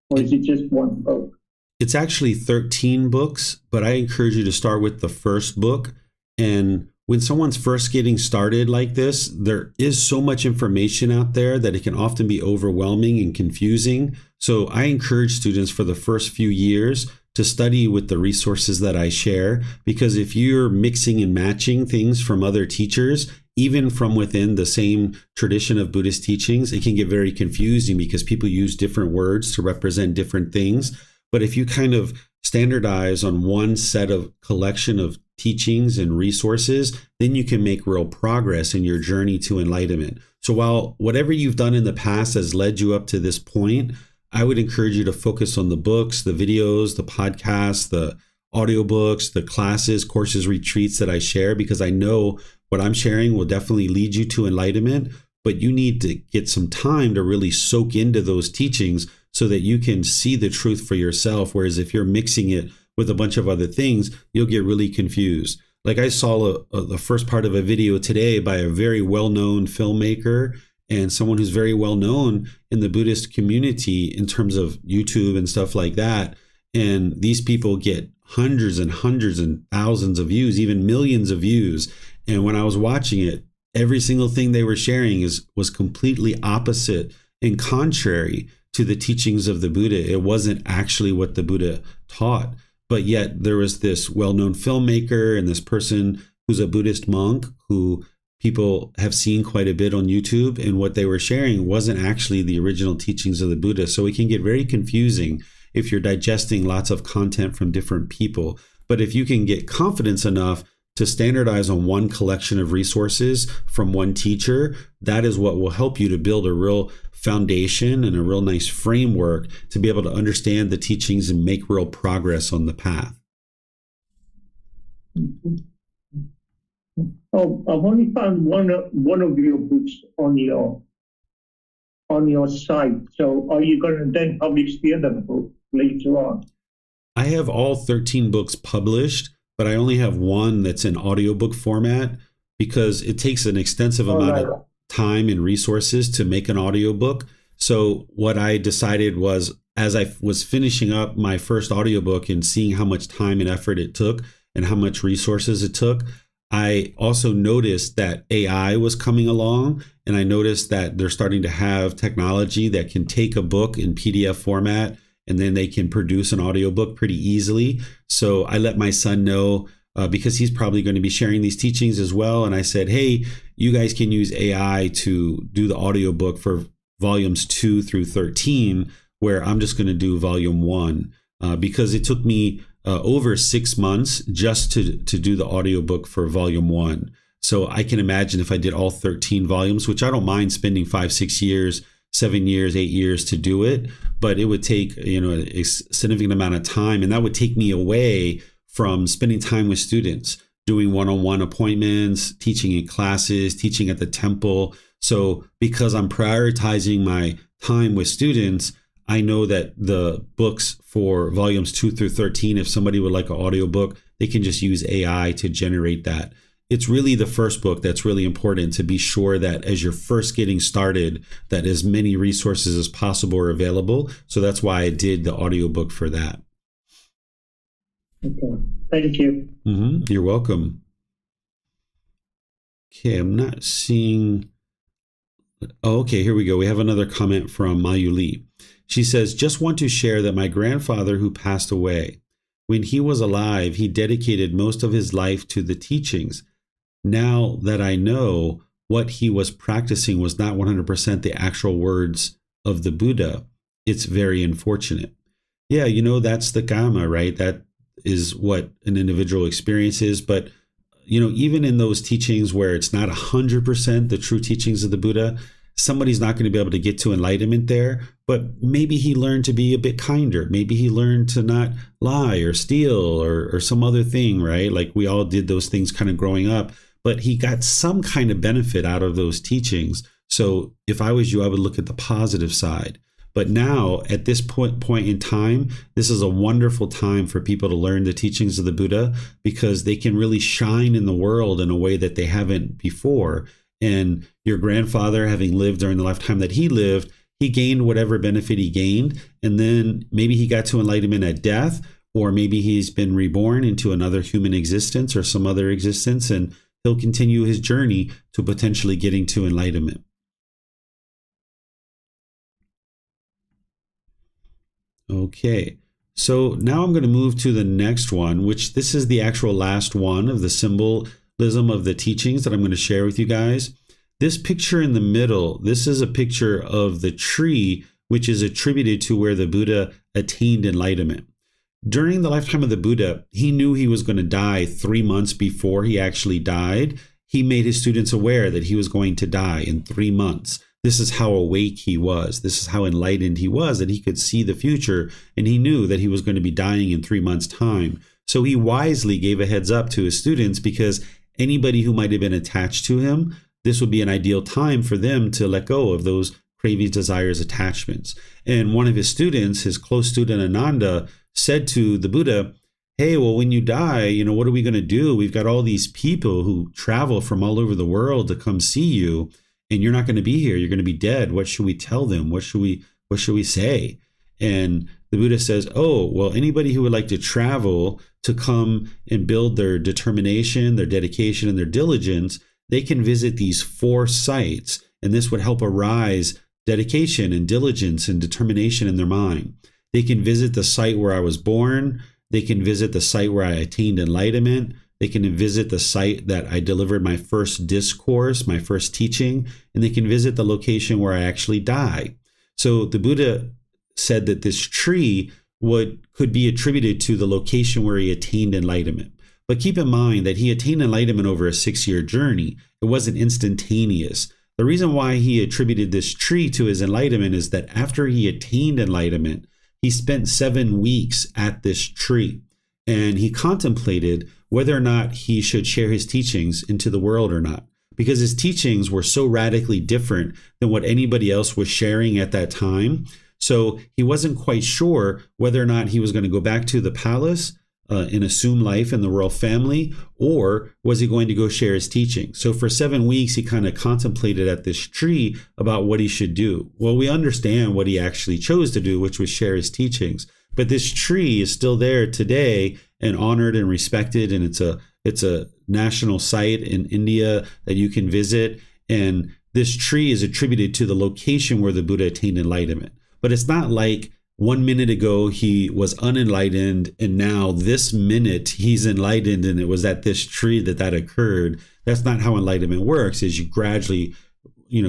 or is it just one book? It's actually 13 books, but I encourage you to start with the first book. And when someone's first getting started like this, there is so much information out there that it can often be overwhelming and confusing. So I encourage students for the first few years to study with the resources that I share, because if you're mixing and matching things from other teachers, even from within the same tradition of Buddhist teachings, it can get very confusing because people use different words to represent different things. But if you kind of standardize on one set of collection of teachings and resources, then you can make real progress in your journey to enlightenment. So while whatever you've done in the past has led you up to this point, I would encourage you to focus on the books, the videos, the podcasts, the audiobooks, the classes, courses, retreats that I share, because I know what I'm sharing will definitely lead you to enlightenment, but you need to get some time to really soak into those teachings so that you can see the truth for yourself. Whereas if you're mixing it with a bunch of other things, you'll get really confused. Like I saw the first part of a video today by a very well-known filmmaker and someone who's very well known in the Buddhist community in terms of YouTube and stuff like that. And these people get hundreds and hundreds and thousands of views, even millions of views. And when I was watching it, every single thing they were sharing was completely opposite and contrary to the teachings of the Buddha. It wasn't actually what the Buddha taught. But yet there was this well-known filmmaker and this person who's a Buddhist monk who people have seen quite a bit on YouTube, and what they were sharing wasn't actually the original teachings of the Buddha. So it can get very confusing if you're digesting lots of content from different people. But if you can get confidence enough to standardize on one collection of resources from one teacher, that is what will help you to build a real foundation and a real nice framework to be able to understand the teachings and make real progress on the path. Oh, I've only found one of your books on your site. So are you going to then publish the other book later on? I have all 13 books published, but I only have one that's in audiobook format because it takes an extensive amount of time and resources to make an audiobook. So what I decided was, as I was finishing up my first audiobook and seeing how much time and effort it took and how much resources it took, I also noticed that AI was coming along, and I noticed that they're starting to have technology that can take a book in PDF format and then they can produce an audiobook pretty easily. So I let my son know because he's probably going to be sharing these teachings as well. And I said, hey, you guys can use AI to do the audiobook for volumes 2 through 13, where I'm just going to do volume 1 because it took me over 6 months just to do the audiobook for volume 1. So I can imagine if I did all 13 volumes, which I don't mind spending 5, 6 years, 7 years, 8 years to do it, but it would take, a significant amount of time. And that would take me away from spending time with students, doing one-on-one appointments, teaching in classes, teaching at the temple. So because I'm prioritizing my time with students, I know that the books for volumes 2 through 13, if somebody would like an audiobook, they can just use AI to generate that. It's really the first book that's really important to be sure that as you're first getting started, that as many resources as possible are available. So that's why I did the audiobook for that. Okay, thank you. You're welcome. Okay, I'm not seeing. Oh, okay, here we go. We have another comment from Mayuli. She says, just want to share that my grandfather who passed away, when he was alive, he dedicated most of his life to the teachings. Now that I know what he was practicing was not 100% the actual words of the Buddha, it's very unfortunate. Yeah, that's the Dhamma, right? That is what an individual experiences. But, even in those teachings where it's not 100% the true teachings of the Buddha, somebody's not going to be able to get to enlightenment there, but maybe he learned to be a bit kinder. Maybe he learned to not lie or steal or some other thing, right? Like we all did those things kind of growing up, but he got some kind of benefit out of those teachings. So if I was you, I would look at the positive side. But now at this point in time, this is a wonderful time for people to learn the teachings of the Buddha because they can really shine in the world in a way that they haven't before. And your grandfather, having lived during the lifetime that he lived, he gained whatever benefit he gained. And then maybe he got to enlightenment at death, or maybe he's been reborn into another human existence or some other existence, and he'll continue his journey to potentially getting to enlightenment. Okay, so now I'm going to move to the next one, which this is the actual last one of the symbolism of the teachings that I'm going to share with you guys. This picture in the middle, this is a picture of the tree, which is attributed to where the Buddha attained enlightenment. during the lifetime of the Buddha, he knew he was going to die 3 months before he actually died. He made his students aware that he was going to die in 3 months. This is how awake he was. This is how enlightened he was, that he could see the future, and he knew that he was going to be dying in 3 months' time. So he wisely gave a heads up to his students, because anybody who might have been attached to him, this would be an ideal time for them to let go of those cravings, desires, attachments. And one of his students, his close student Ananda, said to the Buddha, hey, well, when you die, what are we going to do? We've got all these people who travel from all over the world to come see you, and you're not going to be here. You're going to be dead. What should we tell them? What should we say? And the Buddha says, oh, well, anybody who would like to travel to come and build their determination, their dedication, and their diligence, they can visit these 4 sites, and this would help arise dedication and diligence and determination in their mind. They can visit the site where I was born. They can visit the site where I attained enlightenment. They can visit the site that I delivered my first discourse, my first teaching, and they can visit the location where I actually die. So the Buddha said that this tree could be attributed to the location where he attained enlightenment. But keep in mind that he attained enlightenment over a 6-year journey. It wasn't instantaneous. The reason why he attributed this tree to his enlightenment is that after he attained enlightenment, he spent 7 weeks at this tree, and he contemplated whether or not he should share his teachings into the world or not, because his teachings were so radically different than what anybody else was sharing at that time. So he wasn't quite sure whether or not he was going to go back to the palace and assume life in the royal family, or was he going to go share his teaching? So for 7 weeks, he kind of contemplated at this tree about what he should do. Well, we understand what he actually chose to do, which was share his teachings. But this tree is still there today and honored and respected, and it's a national site in India that you can visit. And this tree is attributed to the location where the Buddha attained enlightenment. But it's not like 1 minute ago he was unenlightened, and now this minute he's enlightened, and it was at this tree that occurred. That's not how enlightenment works. Is you gradually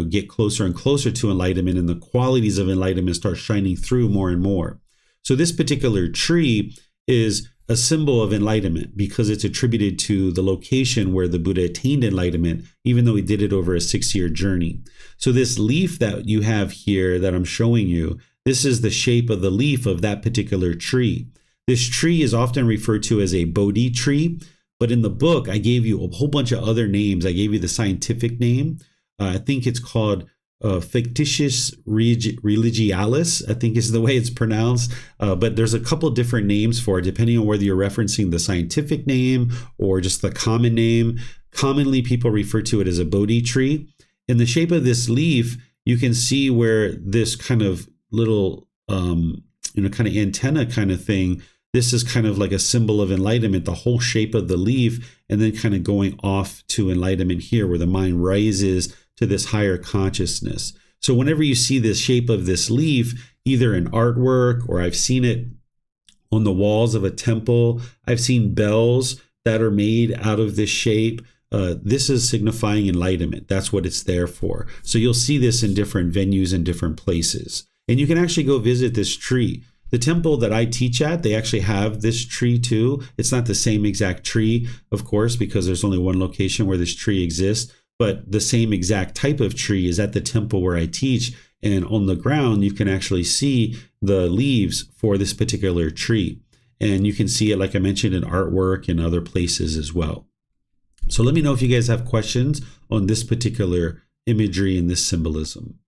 get closer and closer to enlightenment, and the qualities of enlightenment start shining through more and more. So this particular tree is a symbol of enlightenment because it's attributed to the location where the Buddha attained enlightenment, even though he did it over a 6-year journey. So this leaf that you have here that I'm showing you, this is the shape of the leaf of that particular tree. This tree is often referred to as a Bodhi tree, but in the book, I gave you a whole bunch of other names. I gave you the scientific name. I think it's called Fictitious Religialis, I think is the way it's pronounced. But there's a couple different names for it, depending on whether you're referencing the scientific name or just the common name. Commonly, people refer to it as a Bodhi tree. In the shape of this leaf, you can see where this kind of little, kind of antenna kind of thing, this is kind of like a symbol of enlightenment, the whole shape of the leaf, and then kind of going off to enlightenment here, where the mind rises to this higher consciousness. So whenever you see this shape of this leaf, either in artwork, or I've seen it on the walls of a temple, I've seen bells that are made out of this shape. This is signifying enlightenment. That's what it's there for. So you'll see this in different venues and different places. And you can actually go visit this tree. The temple that I teach at, they actually have this tree too. It's not the same exact tree, of course, because there's only one location where this tree exists. But the same exact type of tree is at the temple where I teach. And on the ground, you can actually see the leaves for this particular tree. And you can see it, like I mentioned, in artwork and other places as well. So let me know if you guys have questions on this particular imagery and this symbolism.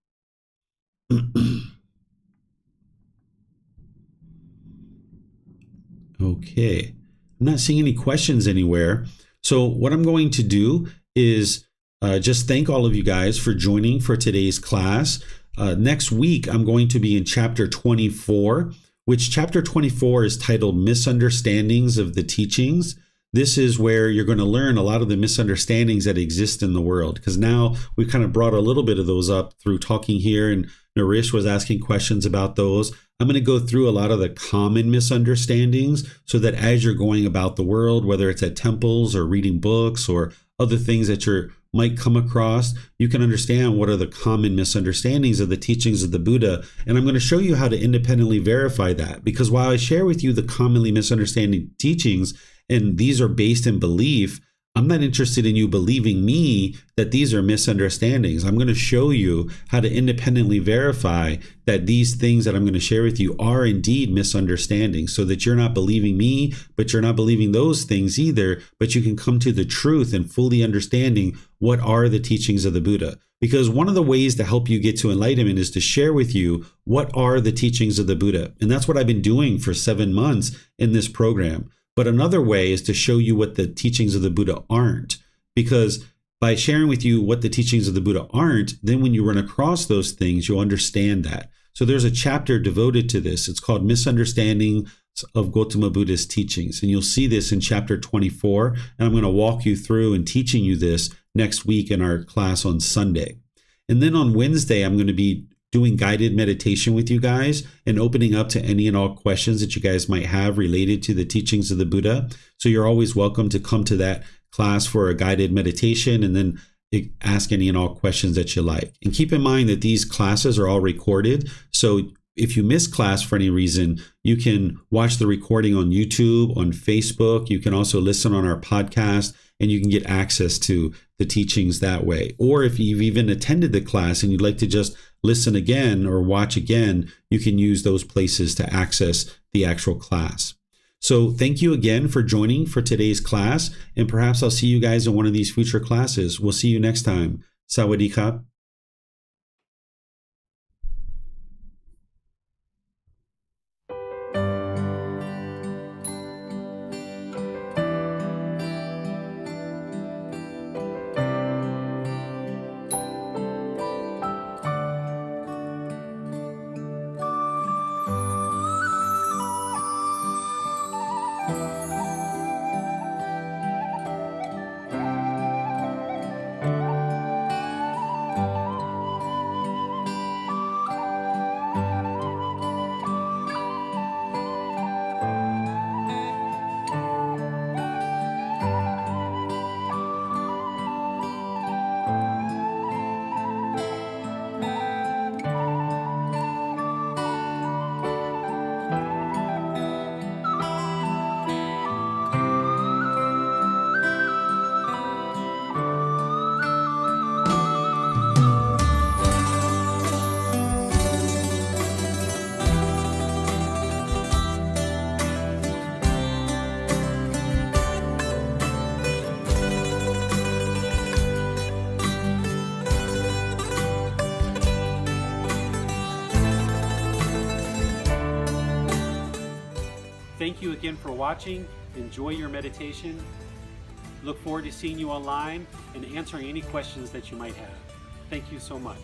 Okay, I'm not seeing any questions anywhere. So what I'm going to do is just thank all of you guys for joining for today's class. Next week, I'm going to be in chapter 24, which chapter 24 is titled Misunderstandings of the Teachings. This is where you're going to learn a lot of the misunderstandings that exist in the world, because now we've kind of brought a little bit of those up through talking here, and Naresh was asking questions about those. I'm going to go through a lot of the common misunderstandings so that as you're going about the world, whether it's at temples or reading books or other things that you're might come across, you can understand what are the common misunderstandings of the teachings of the Buddha. And I'm going to show you how to independently verify that, because while I share with you the commonly misunderstanding teachings, and these are based in belief, I'm not interested in you believing me that these are misunderstandings. I'm going to show you how to independently verify that these things that I'm going to share with you are indeed misunderstandings, so that you're not believing me, but you're not believing those things either, but you can come to the truth and fully understanding what are the teachings of the Buddha. Because one of the ways to help you get to enlightenment is to share with you what are the teachings of the Buddha. And that's what I've been doing for 7 months in this program. But another way is to show you what the teachings of the Buddha aren't, because by sharing with you what the teachings of the Buddha aren't, then when you run across those things, you'll understand that. So there's a chapter devoted to this. It's called Misunderstanding of Gotama Buddha's Teachings. And you'll see this in chapter 24. And I'm going to walk you through and teaching you this next week in our class on Sunday. And then on Wednesday, I'm going to be doing guided meditation with you guys and opening up to any and all questions that you guys might have related to the teachings of the Buddha. So you're always welcome to come to that class for a guided meditation and then ask any and all questions that you like. And keep in mind that these classes are all recorded. So if you miss class for any reason, you can watch the recording on YouTube, on Facebook. You can also listen on our podcast, and you can get access to the teachings that way. Or if you've even attended the class and you'd like to just listen again or watch again, you can use those places to access the actual class. So thank you again for joining for today's class, and perhaps I'll see you guys in one of these future classes. We'll see you next time. Sawadee Kap. Thank you again for watching. Enjoy your meditation. Look forward to seeing you online and answering any questions that you might have. Thank you so much.